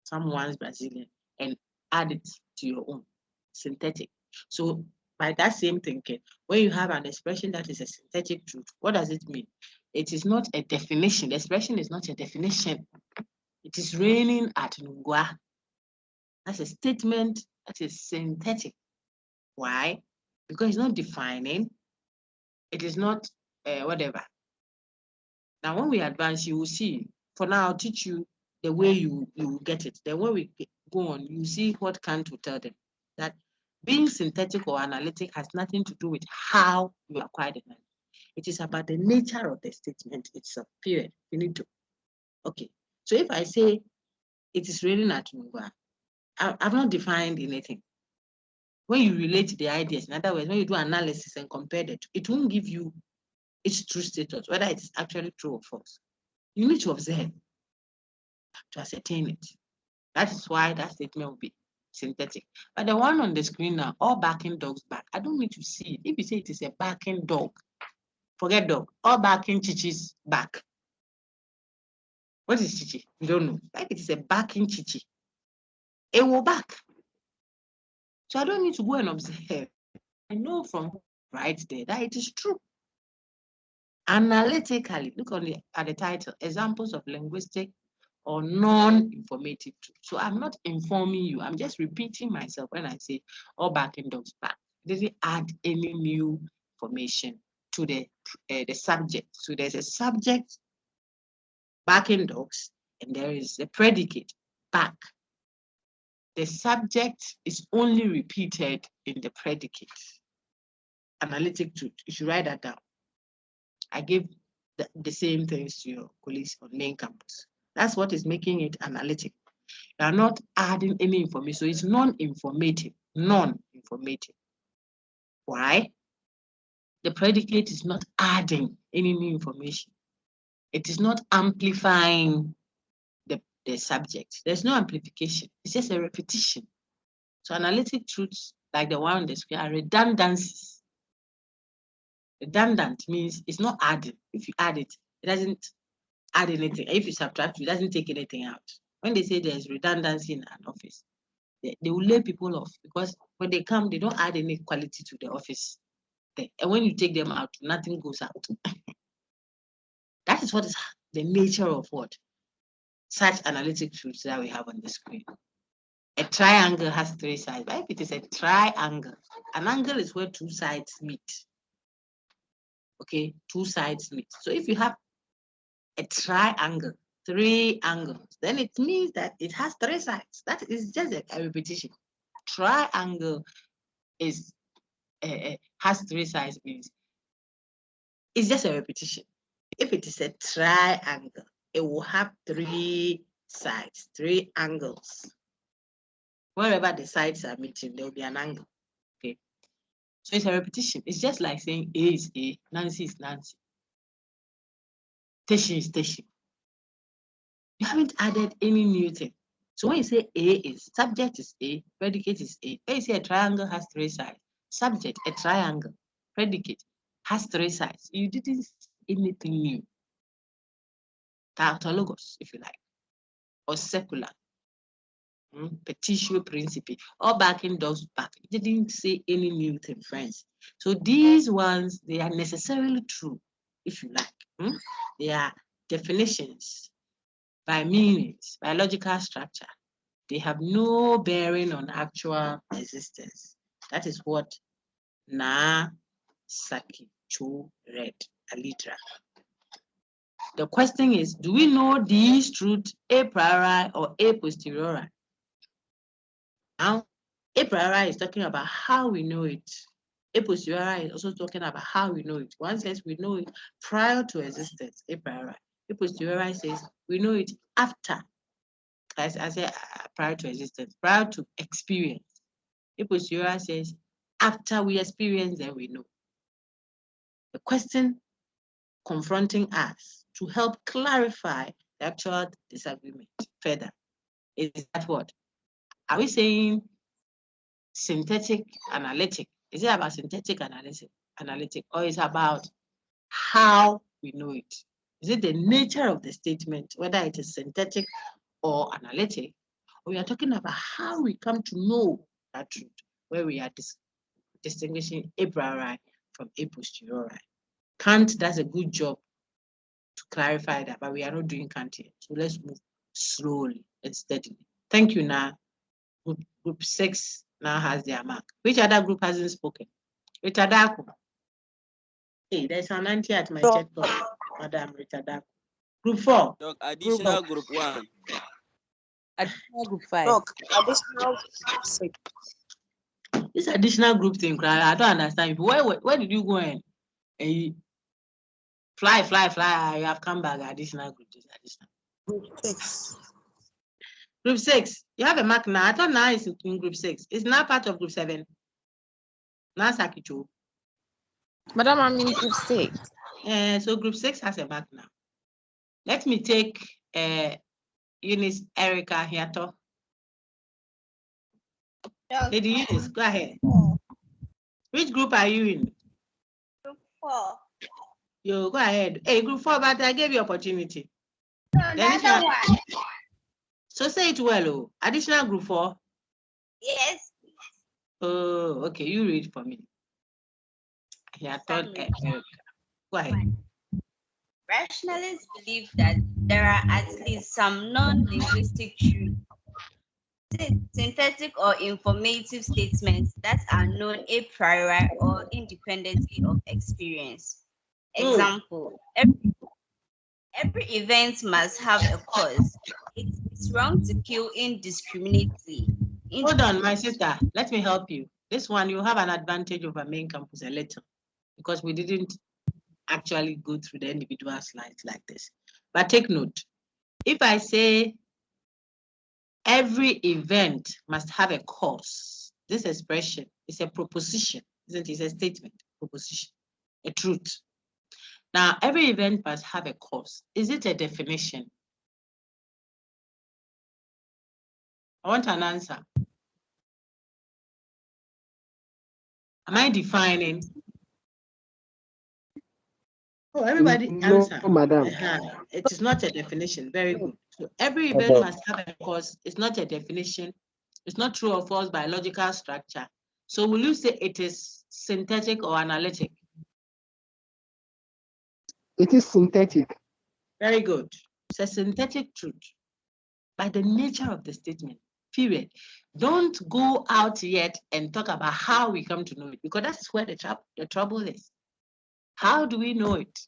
someone's Brazilian and add it to your own synthetic. So by that same thinking, when you have an expression that is a synthetic truth, what does it mean? It is not a definition. The expression is not a definition. It is raining at Ngwa. That's a statement that is synthetic. Why? Because it's not defining. It is not whatever. Now, when we advance, you will see. For now, I'll teach you the way you will get it. Then when we go on, you see what Kant will tell them. That being synthetic or analytic has nothing to do with how you acquire the knowledge. It is about the nature of the statement itself, period. You need to. Okay. So if I say it is raining at Nuba, I've not defined anything. When you relate the ideas, in other words, when you do analysis and compare it, it won't give you its true status, whether it's actually true or false. You need to observe to ascertain it. That is why that statement will be synthetic. But the one on the screen now, all barking dogs back. I don't need to see it. If you say it is a barking dog, forget dog. All barking chichis back. What is chichi? You don't know. Like it is a barking chichi. It will back. So I don't need to go and observe. I know from right there that it is true. Analytically, look at the title, examples of linguistic or non-informative truth. So I'm not informing you. I'm just repeating myself when I say all barking dogs back. It doesn't add any new information to the subject. So there's a subject, barking dogs, and there is a predicate, back. The subject is only repeated in the predicate. Analytic truth. You should write that down. I give the same things to your colleagues on main campus. That's what is making it analytic. You are not adding any information. So it's non-informative. Non-informative. Why? The predicate is not adding any new information. It is not amplifying the subject. There's no amplification. It's just a repetition. So analytic truths, like the one on the screen, are redundancies. Redundant means it's not adding. If you add it, it doesn't add anything. If you subtract, it doesn't take anything out. When they say there's redundancy in an office, they will lay people off because when they come, they don't add any quality to the office. And when you take them out, nothing goes out. That is what is the nature of what? Such analytic truths that we have on the screen. A triangle has three sides. But if it is a triangle, an angle is where two sides meet. Okay, two sides meet. So if you have a triangle, three angles, then it means that it has three sides. That is just a repetition. Triangle is has three sides means it's just a repetition. If it is a triangle, it will have three sides, three angles. Wherever the sides are meeting, there will be an angle. Okay. So it's a repetition. It's just like saying A is A, Nancy is Nancy. Station is station. You haven't added any new thing. So when you say A is, subject is A, predicate is A. When you say a triangle has three sides, subject, a triangle, predicate has three sides. You didn't say anything new. Tautologos, if you like, or secular. Petitio principi, all backing dogs back. It didn't say any new thing, friends. So these ones, they are necessarily true, if you like. They are definitions by meanings, by logical structure. They have no bearing on actual existence. That is what Na Saki Cho read, Alitra. The question is, do we know these truths a priori or a posteriori? Now, a priori is talking about how we know it. A posteriori is also talking about how we know it. One says we know it prior to existence, a priori. A posteriori says we know it after. As I say, prior to existence, prior to experience. A posteriori says after we experience, then we know. The question confronting us to help clarify the actual disagreement further is that what? Are we saying synthetic analytic? Is it about synthetic analytic, or is it about how we know it? Is it the nature of the statement, whether it is synthetic or analytic, or we are talking about how we come to know that truth, where we are distinguishing a priori from a posteriori? Kant does a good job to clarify that, but we are not doing Kant yet. So let's move slowly and steadily. Thank you, now. Group 6 now has their mark. Which other group hasn't spoken? Which other? Hey, there's an auntie at my Doc. chat box, Madam Rita. Group 4. Doc, additional Doc. group 1. Additional group 5. Doc, additional 6. This additional group thing, I don't understand. Where did you go and you fly? You have come back. Additional group. Group 6. Group 6. You have a mark now. I thought now it's in group 6. It's now part of group 7. Now Sakicho. Madam, I'm in group 6. So group 6 has a mark now. Let me take Eunice Erica here. Lady Eunice, go ahead. Which group are you in? Group 4. You go ahead. Hey, group 4, but I gave you opportunity. No, the other one. So say it well, oh. Additional group 4. Yes. Oh, okay. You read for me. Yeah, thought Erica. Go ahead. Rationalists believe that there are at least some non-linguistic truths, synthetic or informative statements that are known a priori or independently of experience. Example, every event must have a cause. It is wrong to kill indiscriminately. Hold on, my sister. Let me help you. This one, you have an advantage over main campus a little because we didn't actually go through the individual slides like this. But take note. If I say every event must have a cause, this expression is a proposition, isn't it? It's a statement, proposition, a truth. Now, every event must have a cause. Is it a definition? I want an answer. Am I defining? Oh, everybody answer. No, madam. It is not a definition. Very good. So every event must have a cause. It's not a definition. It's not true or false biological structure. So will you say it is synthetic or analytic? It is synthetic. Very good. It's a synthetic truth by the nature of the statement, period. Don't go out yet and talk about how we come to know it, because that's where the trouble is. How do we know it?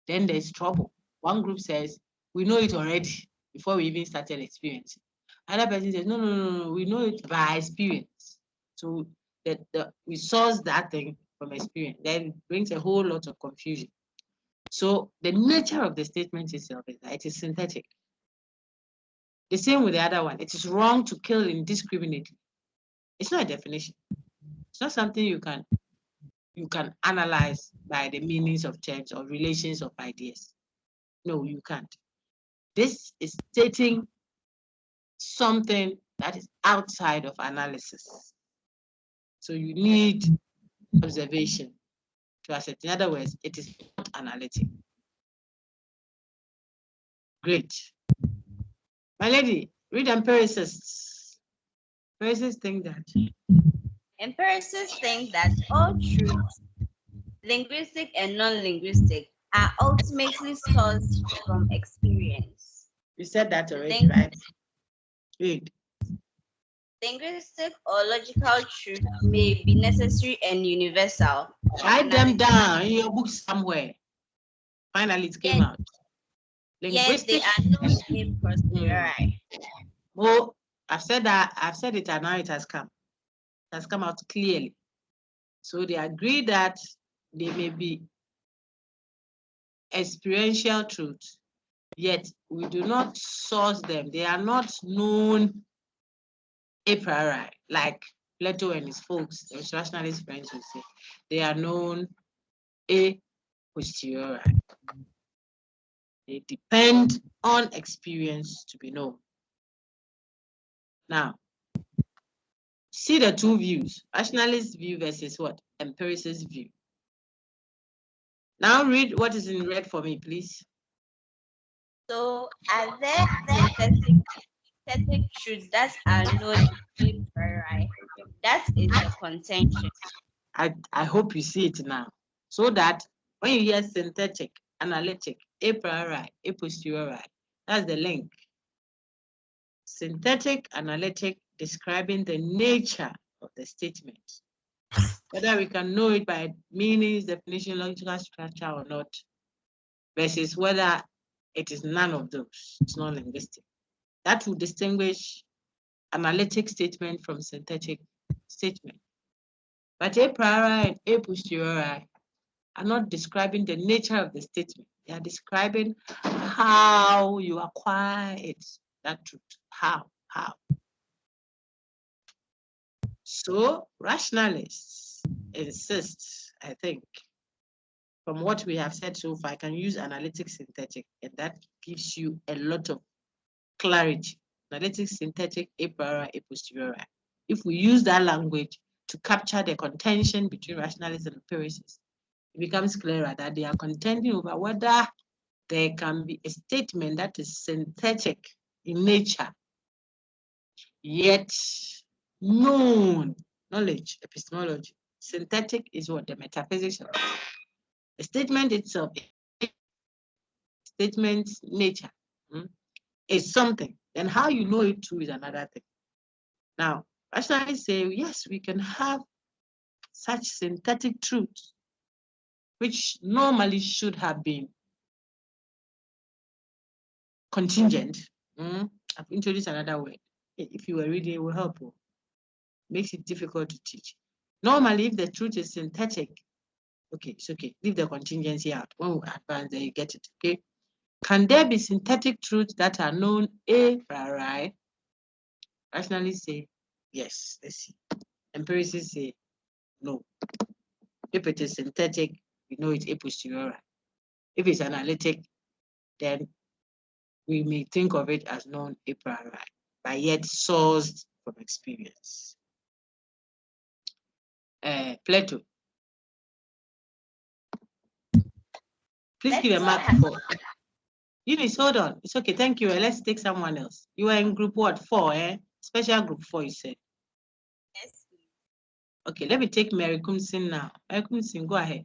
Then there's trouble. One group says, we know it already before we even started experiencing. Another person says, no, we know it by experience. So that we source that thing from experience. Then it brings a whole lot of confusion. So the nature of the statement itself is that it is synthetic. The same with the other one. It is wrong to kill indiscriminately. It's not a definition. It's not something you can analyze by the meanings of terms or relations of ideas. No, you can't. This is stating something that is outside of analysis. So you need observation to assess. In other words, it is not analytic. Great. My lady, read empiricists. Empiricists think that. Empiricists think that all truths, linguistic and non-linguistic, are ultimately sourced from experience. You said that already, right? Read. Linguistic or logical truth may be necessary and universal. Write them down in your book somewhere. Finally, it came out. Linguistic. Yet they are known a posteriori. Oh, I've said that. I've said it, and now it has come. It has come out clearly. So they agree that they may be experiential truths, yet we do not source them. They are not known a priori, like Plato and his folks, the rationalist friends will say. They are known a posteriori. They depend on experience to be known. Now, see the two views, rationalist view versus what? Empiricist view. Now read what is in red for me, please. So are there synthetic truths that are known a priori? That is the contention. I hope you see it now. So that when you hear synthetic, analytic, a priori, a posteriori, that's the link. Synthetic, analytic, describing the nature of the statement. whether we can know it by meanings, definition, logical structure or not, versus whether it is none of those. It's not linguistic. That will distinguish analytic statement from synthetic statement. But a priori and a posteriori are not describing the nature of the statement. They are describing how you acquire it, that truth. How. So rationalists insist, I think, from what we have said so far, I can use analytic synthetic, and that gives you a lot of clarity. Analytic synthetic, a priori, a posteriori. If we use that language to capture the contention between rationalists and empiricists, it becomes clearer that they are contending over whether there can be a statement that is synthetic in nature, yet known knowledge, epistemology. Synthetic is what the metaphysics of the statement itself, statement's nature is something. Then how you know it too is another thing. Now, rationalists say, yes, we can have such synthetic truths, which normally should have been contingent. I've introduced another word. If you were reading, it will help you. Makes it difficult to teach. Normally, if the truth is synthetic, okay, it's okay. Leave the contingency out. When we advance, then you get it, okay? Can there be synthetic truths that are known a priori? Rationalists say, yes. Let's see. Empiricists say, no. If it is synthetic, we know it's a posteriori. If it's analytic, then we may think of it as known a priori, but yet sourced from experience. Plato. Please give a mark for. Eunice, hold on. It's okay. Thank you. Let's take someone else. You are in group what? 4, eh? Special group 4, you said. Yes. Okay, let me take Mary Kumsin now. Mary Kumsin, go ahead.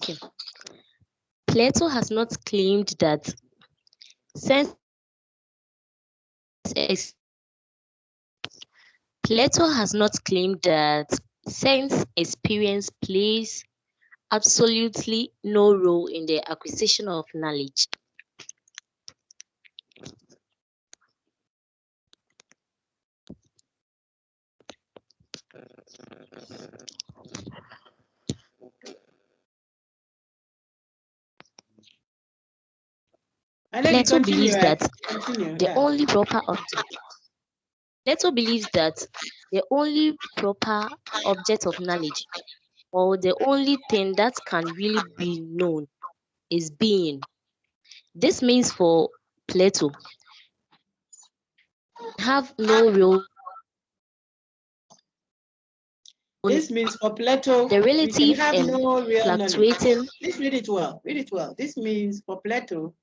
Okay. Plato has not claimed that sense experience plays absolutely no role in the acquisition of knowledge. Plato believes that the only proper object of knowledge, or the only thing that can really be known, is being. This means for Plato, have no real. This means for Plato, the relative we can have and no real fluctuating. knowledge. Let's read it well. Read it well. This means for Plato.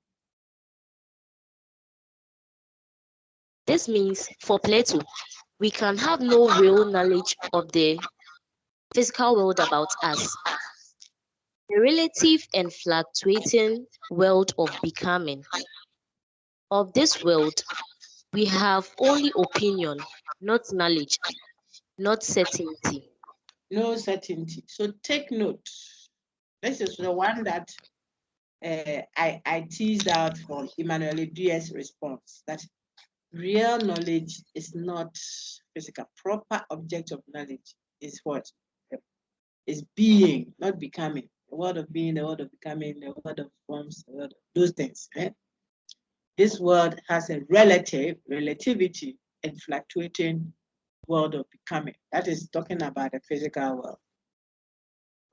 This means for Plato, we can have no real knowledge of the physical world about us. The relative and fluctuating world of becoming. Of this world, we have only opinion, not knowledge, not certainty. No certainty. So take note. This is the one that I teased out from Emmanuel Diaz's response, that real knowledge is not physical. Proper object of knowledge is what? Is being, not becoming. The word of being, the word of becoming, the word of forms, the word of those things. This word has a relativity and fluctuating world of becoming. That is talking about the physical world.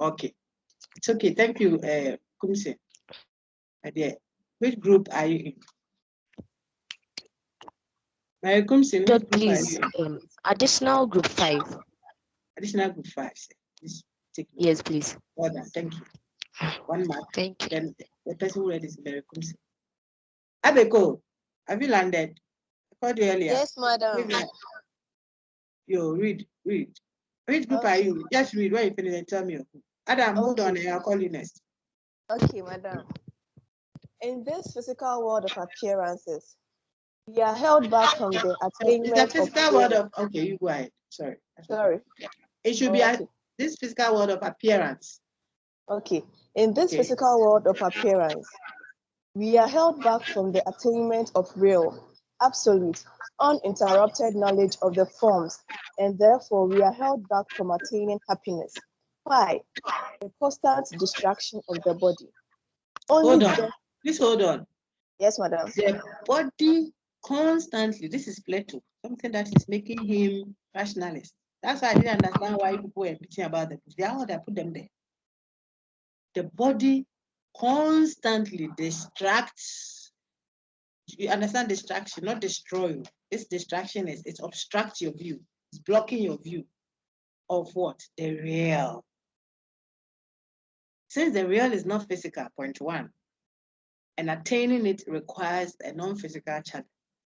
Okay. It's okay. Thank you, Kumse. Which group are you in? Kumse, which group please, are you in? Additional group 5. Additional group 5. Yes, please. Well done. Thank you. 1 mark. Thank you. Then the person who read is Kumse. Abeko, have you landed? I called you earlier. Yes, madam. You read. Which group are you? Just read. When you finish, and tell me. Adam, hold on, and I'll call you next. Okay, madam. In this physical world of appearances, We are held back from the It's a attainment of physical word real. of, okay, you go ahead. Sorry. Sorry. It should Oh, be okay. this physical word of appearance. Okay. In this Okay. physical world of appearance, we are held back from the attainment of real, absolute, uninterrupted knowledge of the forms, and therefore we are held back from attaining happiness. Why? The constant distraction of the body. Hold on. Please hold on. Yes, madam. The body constantly, this is Plato, something that is making him rationalist. That's why I didn't understand why people were bitching about them. They are all that put them there. The body constantly distracts. You understand distraction, not destroy you. This distraction is, it obstructs your view. It's blocking your view of what? The real. Since the real is not physical, point one, and attaining it requires a non-physical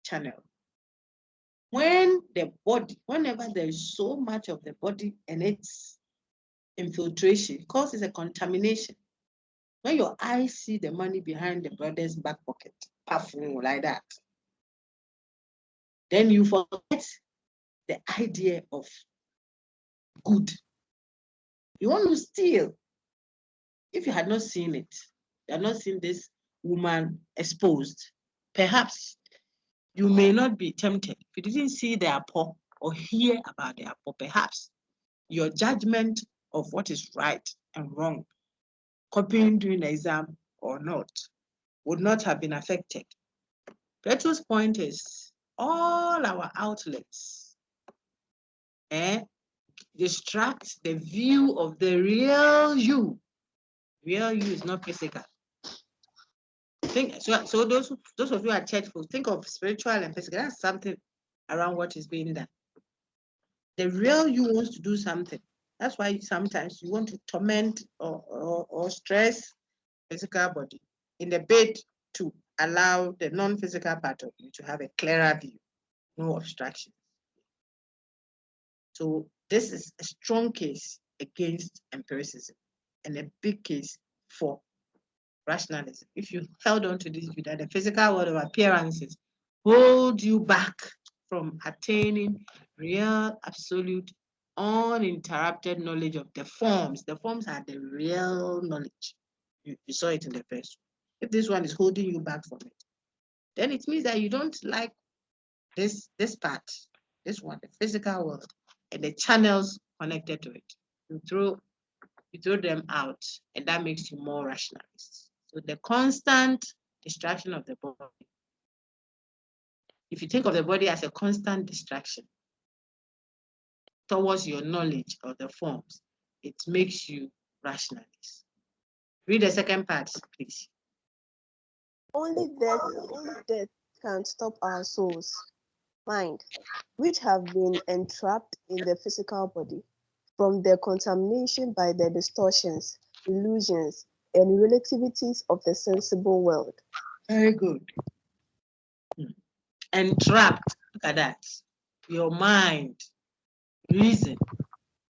channel. When the body, whenever there is so much of the body and its infiltration, it causes a contamination. When your eyes see the money behind the brother's back pocket, puffing like that, then you forget the idea of good. You want to steal. If you had not seen it, you had not seen this woman exposed, perhaps you may not be tempted. If you didn't see their poor or hear about their poor, perhaps your judgment of what is right and wrong, copying during the exam or not, would not have been affected. Plato's point is all our outlets distract the view of the real you. Real you is not physical. So those of you who are churchful, think of spiritual and physical. That's something around what is being done. The real you wants to do something. That's why sometimes you want to torment or stress physical body in the bid to allow the non-physical part of you to have a clearer view, no obstruction. So this is a strong case against empiricism and a big case for rationalism. If you held on to this view that the physical world of appearances hold you back from attaining real, absolute, uninterrupted knowledge of the forms. The forms are the real knowledge. You saw it in the first one. If this one is holding you back from it, then it means that you don't like this part, this one, the physical world, and the channels connected to it. You throw them out, and that makes you more rationalist. So the constant distraction of the body, if you think of the body as a constant distraction towards your knowledge of the forms, it makes you rationalist. Read the second part, please. Only death can stop our souls, mind, which have been entrapped in the physical body, from their contamination by the distortions, illusions, and relativities of the sensible world. Very good. Entrapped, look at that. Your mind, reason,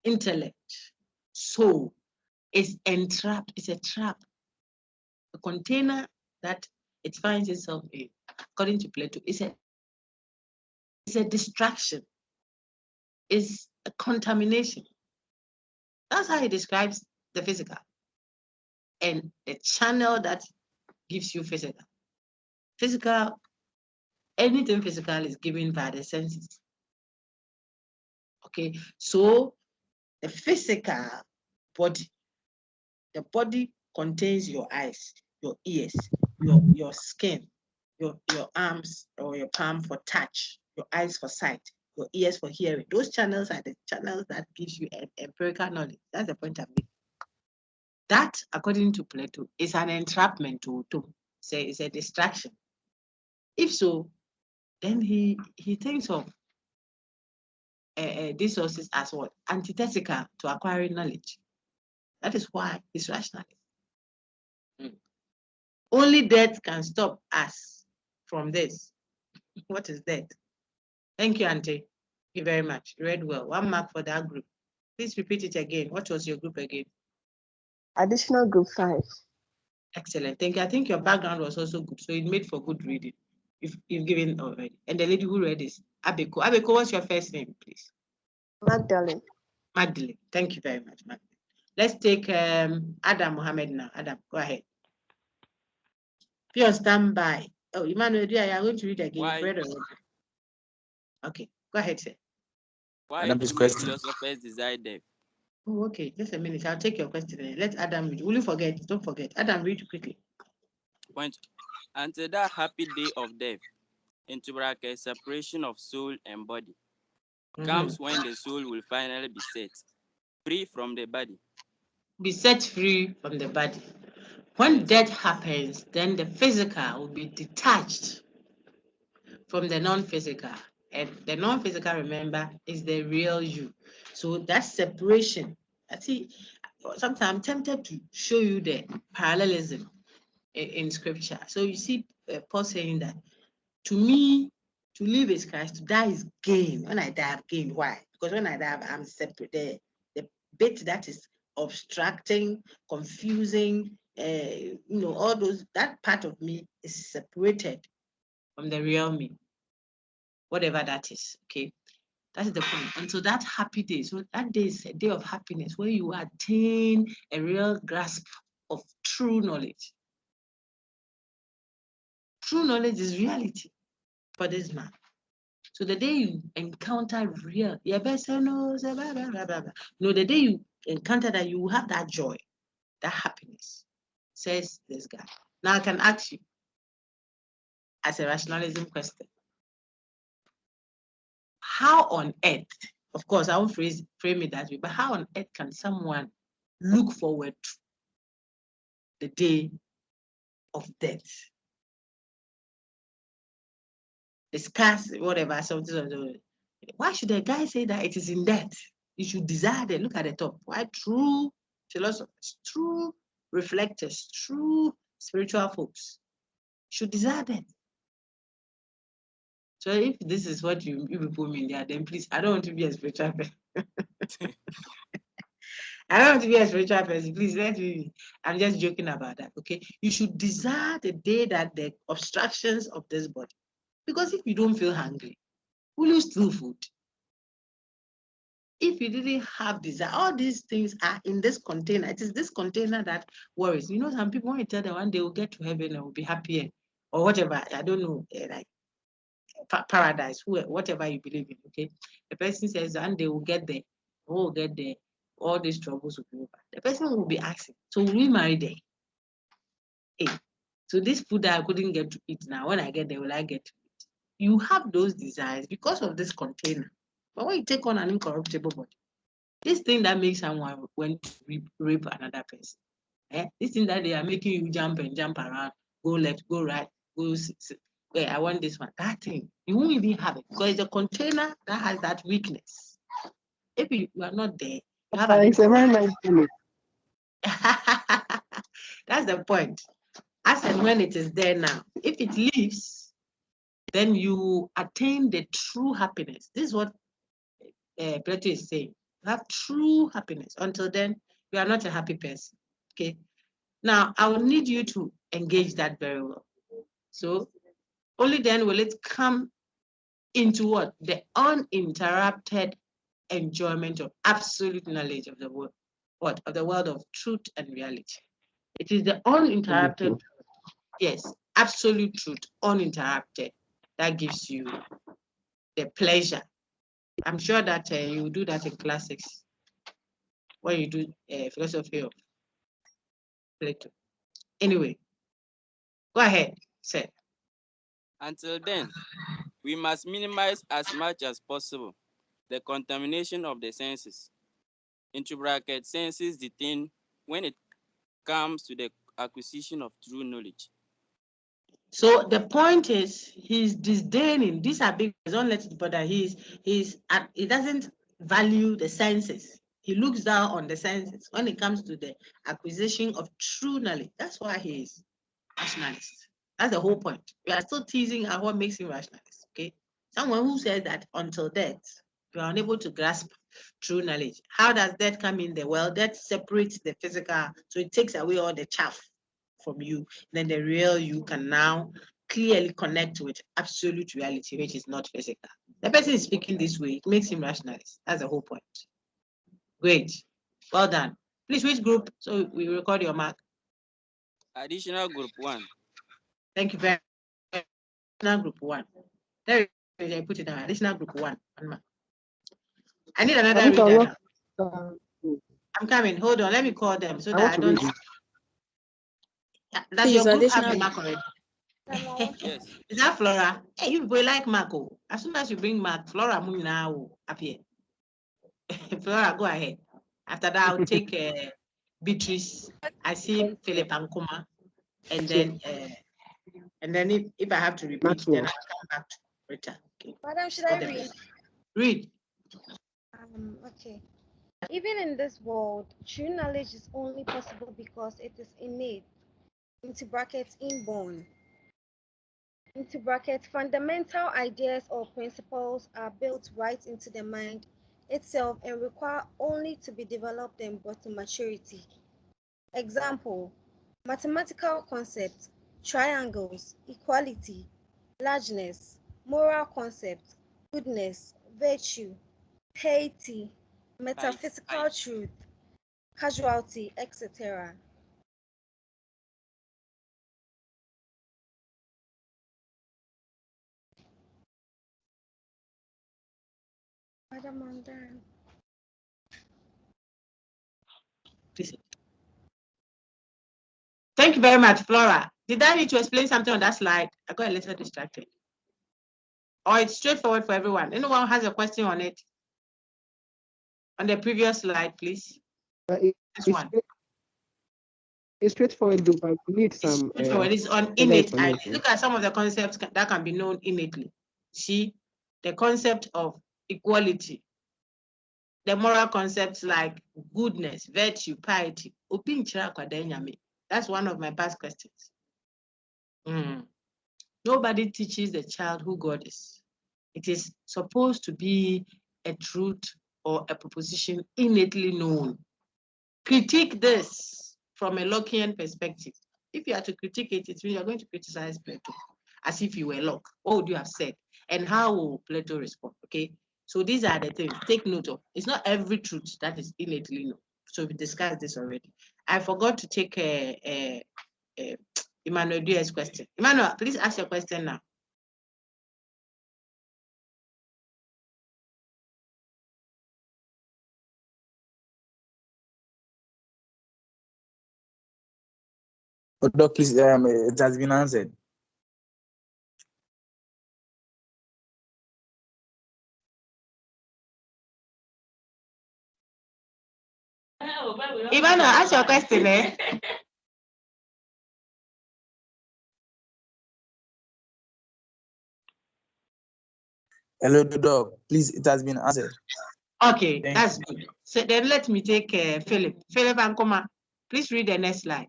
intellect, soul is entrapped. It's a trap, a container that it finds itself in. According to Plato, it's a distraction. It's a contamination. That's how he describes the physical and the channel that gives you physical. Physical, anything physical is given by the senses. Okay, so the physical body, the body contains your eyes, your ears, your skin, your arms or your palm for touch, your eyes for sight, your ears for hearing. Those channels are the channels that gives you empirical knowledge. That's the point I'm making. That, according to Plato, is an entrapment to say it's a distraction. If so, then he thinks of these sources as what? Antithetical to acquiring knowledge. That is why he's rationalist. Only death can stop us from this. What is death? Thank you, Auntie. Thank you very much. You read well. 1 mark for that group. Please repeat it again. What was your group again? Additional group 5. Excellent. Thank you. I think your background was also good, so it made for good reading. You've given already. And the lady who read is Abeko. Abeko, what's your first name, please? Magdalene. Magdalene. Thank you very much, Magdalene. Let's take Adam Mohammed now. Adam, go ahead. Be on standby. Oh, Emmanuel, you are going to read again. Why? Read already. Okay, go ahead, sir. Why Adam, do this question. philosophers desire death? Oh, okay, just a minute. I'll take your question. Let Adam read. Will you forget? Don't forget. Adam, read quickly. Point. Until that happy day of death, into bracket separation of soul and body, comes when the soul will finally be set free from the body. Be set free from the body. When death happens, then the physical will be detached from the non-physical. And the non-physical, remember, is the real you. So that separation, I see, sometimes I'm tempted to show you the parallelism in scripture. So you see Paul saying that, to me, to live is Christ, to die is gain. When I die, I've gained. Why? Because when I die, I'm separate. The bit that is obstructing, confusing, all those, that part of me is separated from the real me, whatever that is. Okay, that is the point. And so that happy day, so that day is a day of happiness where you attain a real grasp of true knowledge. True knowledge is reality for this man. So the day you encounter real, no, the day you encounter that, you will have that joy, that happiness, says this guy. Now I can ask you, as a rationalism question, how on earth, of course, I won't frame it that way, but how on earth can someone look forward to the day of death? Discuss whatever, something. Why should a guy say that it is in death? You should desire it. Look at the top. Why? True philosophers, true reflectors, true spiritual folks should desire that. So if this is what you people mean there, then please, I don't want to be a spiritual person. I don't want to be a spiritual person. Please let me. I'm just joking about that. Okay. You should desire the day that the obstructions of this body. Because if you don't feel hungry, will you steal food? If you didn't have desire, all these things are in this container. It is this container that worries. You know, some people, when you tell them one day will get to heaven and will be happier or whatever, I don't know, like paradise, whatever you believe in, okay? The person says one day will get there, we'll get there, all these troubles will be over. The person will be asking, so will we marry there? Hey, so this food that I couldn't get to eat now, when I get there, will I get to eat? You have those desires because of this container. But when you take on an incorruptible body, this thing that makes someone went to rape another person, this thing that they are making you jump and jump around, go left, go right, go where I want this one, that thing, you won't even have it because it's a container that has that weakness. If you are not there, you have It's a very nice feeling. That's the point. As and when it is there now, if it leaves, then you attain the true happiness. This is what Plato is saying. You have true happiness. Until then, you are not a happy person. Okay. Now, I will need you to engage that very well. So, only then will it come into what? The uninterrupted enjoyment of absolute knowledge of the world. What? Of the world of truth and reality. It is the uninterrupted, yes, absolute truth, uninterrupted, that gives you the pleasure. I'm sure that you do that in classics when you do philosophy of Plato. Anyway, go ahead, sir. Until then, we must minimize as much as possible the contamination of the senses. Into bracket, senses detain when it comes to the acquisition of true knowledge. So the point is, he's disdaining. These are big. Don't let it bother. He doesn't value the senses. He looks down on the senses when it comes to the acquisition of true knowledge. That's why he is rationalist. That's the whole point. We are still teasing at what makes him rationalist. Okay, someone who says that until death you are unable to grasp true knowledge. How does death come in there? Well, death separates the physical, so it takes away all the chaff from you. Then the real you can now clearly connect with absolute reality, which is not physical. The person is speaking this way, it makes him rationalist. That's the whole point. Great. Well done. Please, which group? So we record your mark. Additional group 1. Thank you very much. Additional group 1. There I put it down. Additional group 1. I need another reader now. I'm coming. Hold on. Let me call them so that I don't. Does your group have a mark already? Yes. Is that Flora? Hey, you boy like Marco. As soon as you bring Mark, Flora now appear. Flora, go ahead. After that, I'll take Beatrice. I see Philip and Kuma, and then if I have to repeat, then I'll come back to Rita. Okay. Madam, should I read? Read. Okay. Even in this world, true knowledge is only possible because it is innate, into brackets, inborn. Into brackets, fundamental ideas or principles are built right into the mind itself and require only to be developed and brought to maturity. Example, mathematical concepts, triangles, equality, largeness, moral concepts, goodness, virtue, piety, metaphysical truth, causality, etc. Madam, I'm done. Thank you very much, Flora. Did I need to explain something on that slide? I got a little distracted. Or it's straightforward for everyone. Anyone has a question on it? On the previous slide, please. This one. It's straightforward, but we need some. It's on innate. Look at some of the concepts that can be known innately. See, the concept of equality, the moral concepts like goodness, virtue, piety. That's one of my past questions. Nobody teaches the child who God is. It is supposed to be a truth or a proposition innately known. Critique this from a Lockean perspective. If you are to critique it, it means you're going to criticize Plato as if you were Locke. What would you have said? And how will Plato respond? Okay. So these are the things. Take note of. It's not every truth that is innately known. So we discussed this already. I forgot to take Emmanuel Diaz's question. Emmanuel, please ask your question now. Doc, please, it has been answered. Emmanuel, ask your question, eh? Hello, Doc. Please, it has been answered. Okay, that's good. So then let me take Philip. Philip and Kuma, please read the next slide.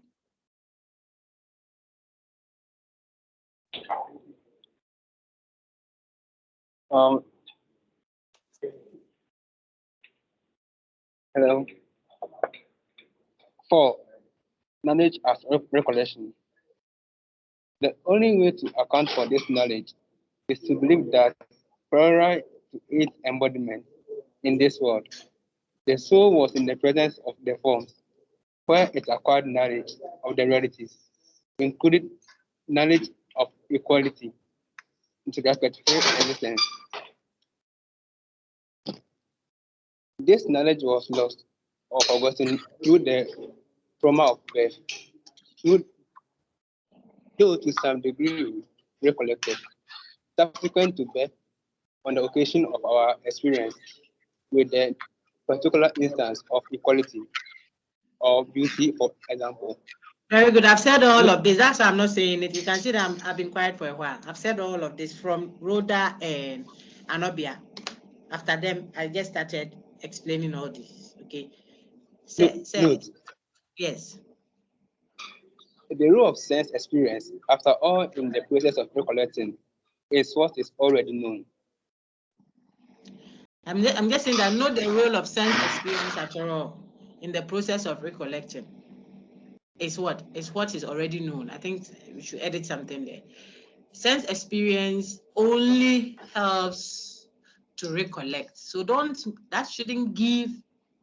Hello. 4. Knowledge as recollection. The only way to account for this knowledge is to believe that prior to its embodiment in this world, the soul was in the presence of the forms, where it acquired knowledge of the realities, including knowledge of equality, into respect for existence. This knowledge was lost or forgotten through the trauma of birth, though to some degree recollected, subsequent to birth on the occasion of our experience with the particular instance of equality or beauty, for example. Very good. I've said all of this. That's why I'm not saying it. You can see that I've been quiet for a while. I've said all of this from Rhoda and Anobia. After them, I just started explaining all this. Okay. Note. Yes. The role of sense experience, after all, in the process of recollecting, is what is already known. I'm just saying that not the role of sense experience at all in the process of recollecting. Is what is already known. I think we should edit something there. Sense experience only helps to recollect. So that shouldn't give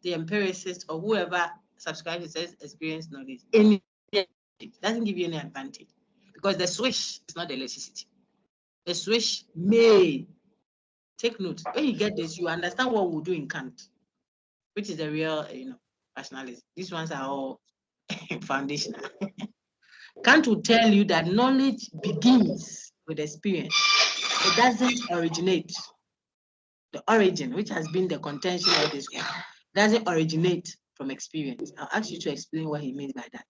the empiricist or whoever subscribes to sense experience knowledge any advantage. It doesn't give you any advantage because the switch is not the electricity. The switch may take note. When you get this, you understand what we'll do in Kant, which is the real, rationalism. These ones are all foundational. Kant will tell you that knowledge begins with experience. It doesn't originate. The origin, which has been the contention of this one, doesn't originate from experience. I'll ask you to explain what he means by that.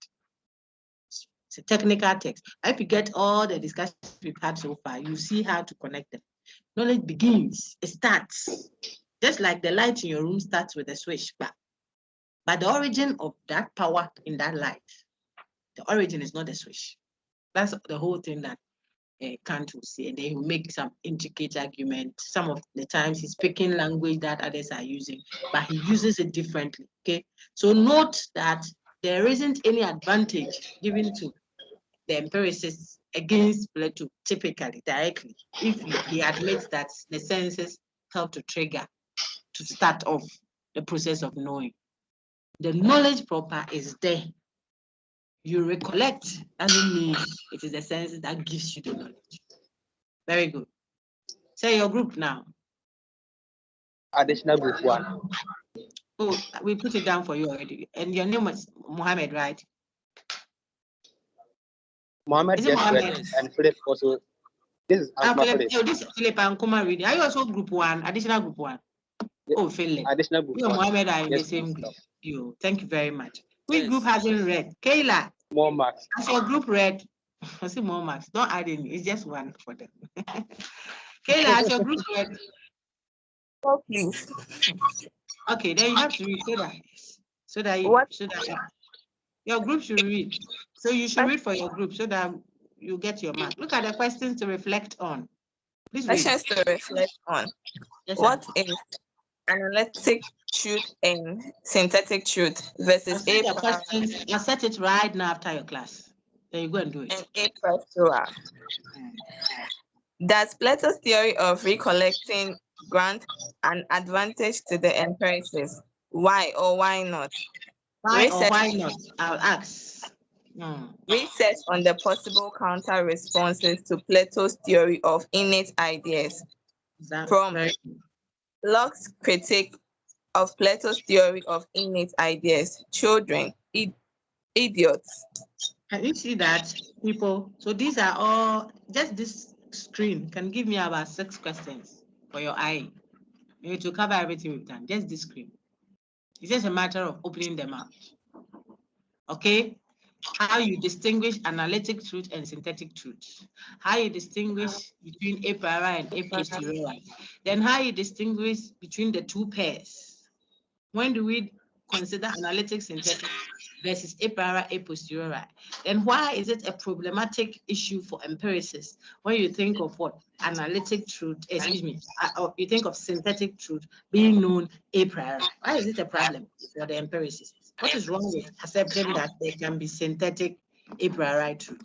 It's a technical text. If you get all the discussions we've had so far, you see how to connect them. Knowledge begins, it starts. Just like the light in your room starts with a switch. But the origin of that power in that light, the origin is not the switch. That's the whole thing that Kant will say, and then he will make some intricate argument. Some of the times he's speaking language that others are using, but he uses it differently. Okay, so note that there isn't any advantage given to the empiricists against Plato typically, directly, if he admits that the senses help to trigger, to start off the process of knowing. The knowledge proper is there. You recollect doesn't mean it is the senses that gives you the knowledge. Very good. Say your group now. Additional group 1. Oh, we put it down for you already. And your name was Mohammed, right? Mohammed just read it, and Philip also. This is Philip. Oh, this is Philip and Kuma reading. Are you also group 1, additional group 1? Yeah. Oh, Philip. Additional group 1. You and Mohammed are in the same group. You. Thank you very much. Which group hasn't read? Kayla. More marks. Has your group read? I see more marks. Don't add any. It's just one for them. Kayla, has your group read? Oh, please. Okay, then you have to read so that your group should read. So you should read for your group so that you get your mark. Look at the questions to reflect on. Please read. Questions to reflect on. Yes, what is analytic truth and synthetic truth versus I'll set it right now after your class. Then you go and do it. And a pastoral. Does Plato's theory of recollecting grant an advantage to the empiricists? Why or why not? Why or why not? I'll ask. Research on the possible counter responses to Plato's theory of innate ideas. From Locke's critique of Plato's theory of innate ideas, children, idiots. Can you see that, people? So these are all, just this screen can give me about 6 questions for your eye. You need to cover everything we've done, just this screen. It's just a matter of opening them out. Okay? How you distinguish analytic truth and synthetic truth. How you distinguish between a priori and a posteriori. Then how you distinguish between the two pairs. When do we consider analytic synthetic versus a priori, a posteriori? Then why is it a problematic issue for empiricists when you think of what? Analytic truth, or you think of synthetic truth being known a priori. Why is it a problem for the empiricists? What is wrong with accepting that there can be synthetic a priori truth?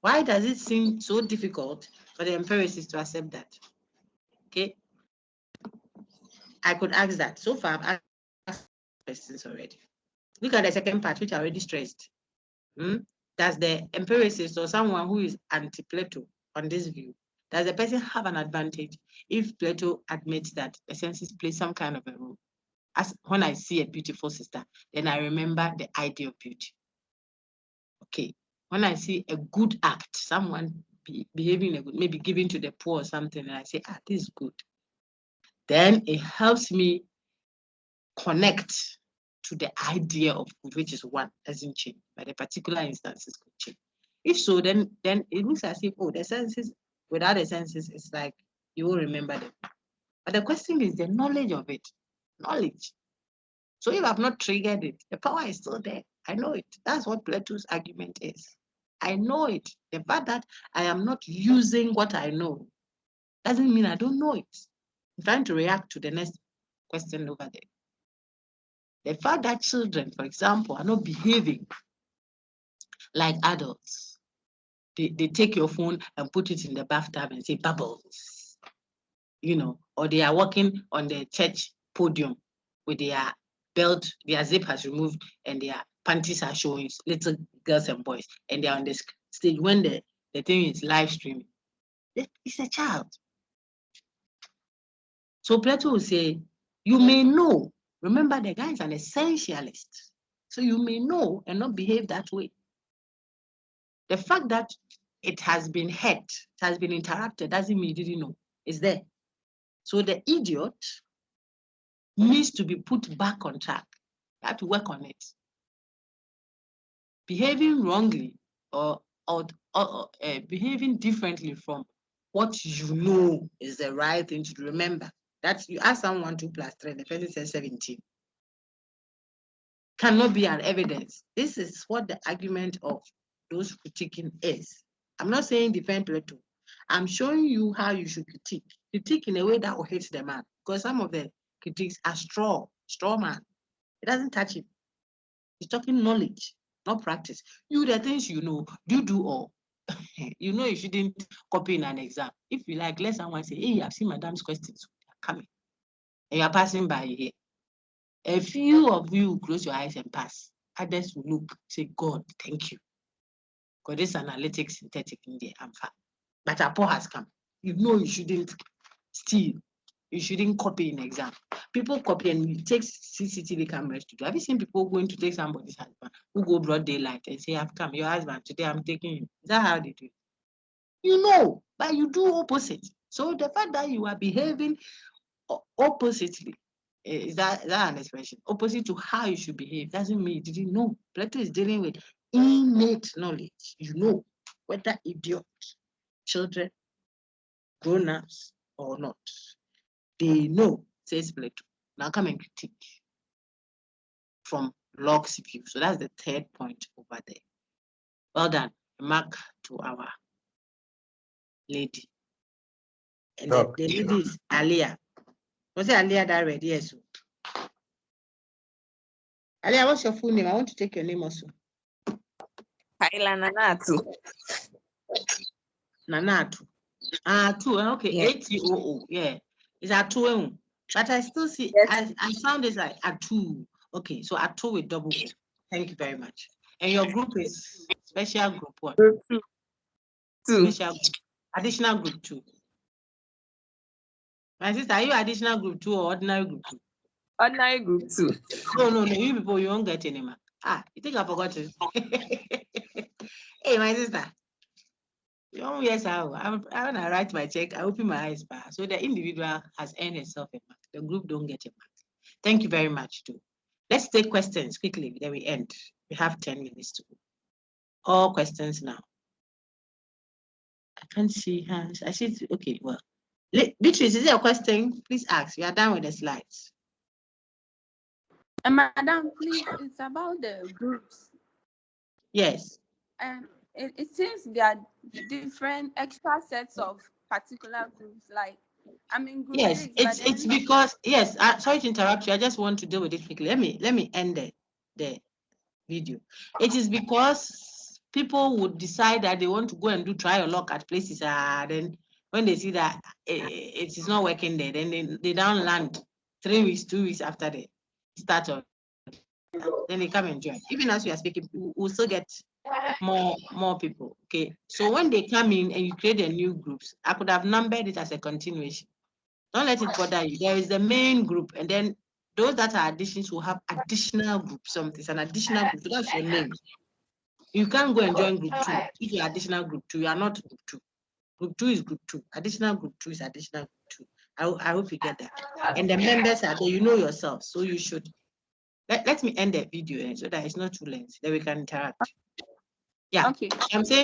Why does it seem so difficult for the empiricists to accept that? Okay. I could ask that. So far, I've asked questions already. Look at the second part, which I already stressed. Does the empiricist or someone who is anti-Plato on this view, does the person have an advantage if Plato admits that the senses play some kind of a role? As when I see a beautiful sister, then I remember the idea of beauty. Okay. When I see a good act, someone behaving a good, maybe giving to the poor or something, and I say, this is good. Then it helps me connect to the idea of good, which is one, doesn't change, but the particular instances could change. If so, then it looks as if, the senses, without the senses, it's like you will remember them. But the question is the knowledge of it. Knowledge. So if I've not triggered it, the power is still there. I know it. That's what Plato's argument is. I know it. The fact that I am not using what I know doesn't mean I don't know it. I'm trying to react to the next question over there. The fact that children, for example, are not behaving like adults they take your phone and put it in the bathtub and say bubbles, or they are walking on the church podium with their belt, their zip has removed, and their panties are showing, little girls and boys, and they're on the stage when the thing is live streaming. It's a child. So Plato will say, you may know. Remember, the guy is an essentialist. So you may know and not behave that way. The fact that it has been heard, it has been interacted, doesn't mean you didn't know. It's there. So the idiot needs to be put back on track. You have to work on it. Behaving wrongly or behaving differently from what you know is the right thing to do. Remember, that's you ask someone 2 + 3, the person says 17. Cannot be an evidence. This is what the argument of those critiquing is. I'm not saying defend Plato. I'm showing you how you should critique. Critique in a way that will hit the man. Because some of the critiques are straw man. It doesn't touch him. He's talking knowledge, not practice. You, the things you know, do all. You know you shouldn't copy in an exam. If you like, let someone say, hey, I've seen Madam's questions coming. And you're passing by here. A few of you close your eyes and pass. Others will look, say, God, thank you. Because this analytics synthetic in there, I'm fine. But Apo has come. You know you shouldn't steal. You shouldn't copy in exam. People copy and you take CCTV cameras to do. Have you seen people going to take somebody's husband who go broad daylight and say, I've come, your husband, today I'm taking you. Is that how they do it? You know, but you do opposite. So the fact that you are behaving oppositely, is that an expression? Opposite to how you should behave doesn't mean you didn't know. Plato is dealing with innate knowledge. You know whether idiot, children, grown-ups or not. They know, says Plato. Now come and critique from Locke's view. So that's the 3rd point over there. Well done. Mark to our lady. And the lady is Alia. Was it Alia that read? Yes. Alia, what's your full name? I want to take your name also. Kaila Nanatu. Nanatu. Two. Okay. Yeah. ATOO. Yeah. It's A2. But I still see, I found it like A2. Okay. So A2 with double O. Thank you very much. And your group is special group 1. Group 2. Special group. Additional group 2. My sister, are you additional group 2 or ordinary group 2? Ordinary group 2. No. You people, you won't get any mark. You think I forgot it? Hey, my sister. Yes, I when I write my check, I open my eyes back. So the individual has earned herself a mark. The group don't get a mark. Thank you very much, too. Let's take questions quickly, then we end. We have 10 minutes to go. All questions now. I can't see hands. I see. Okay, well. Beatrice, is there a question? Please ask. We are done with the slides. Madam, please, it's about the groups. Yes. It seems there are different extra sets of particular groups. Like, I mean, group yes, 6, it's because yes. Sorry to interrupt you. I just want to deal with it quickly. Let me end the video. It is because people would decide that they want to go and do trial lock at places, then when they see that it is not working there, then they don't land 3 weeks, 2 weeks after they start on. Then they come and join. Even as we are speaking, we'll still get more people. Okay. So when they come in and you create a new groups, I could have numbered it as a continuation. Don't let it bother you. There is the main group, and then those that are additions will have additional group. Something is an additional group. So that's your name. You can't go and join group 2. If you're additional group 2, you are not group 2. Group 2 is group 2. Additional group 2 is additional group 2. I hope you get that. And the members are there. You know yourself, so you should. Let me end the video so that it's not too lengthy. Then we can interact. Yeah. Okay. I'm saying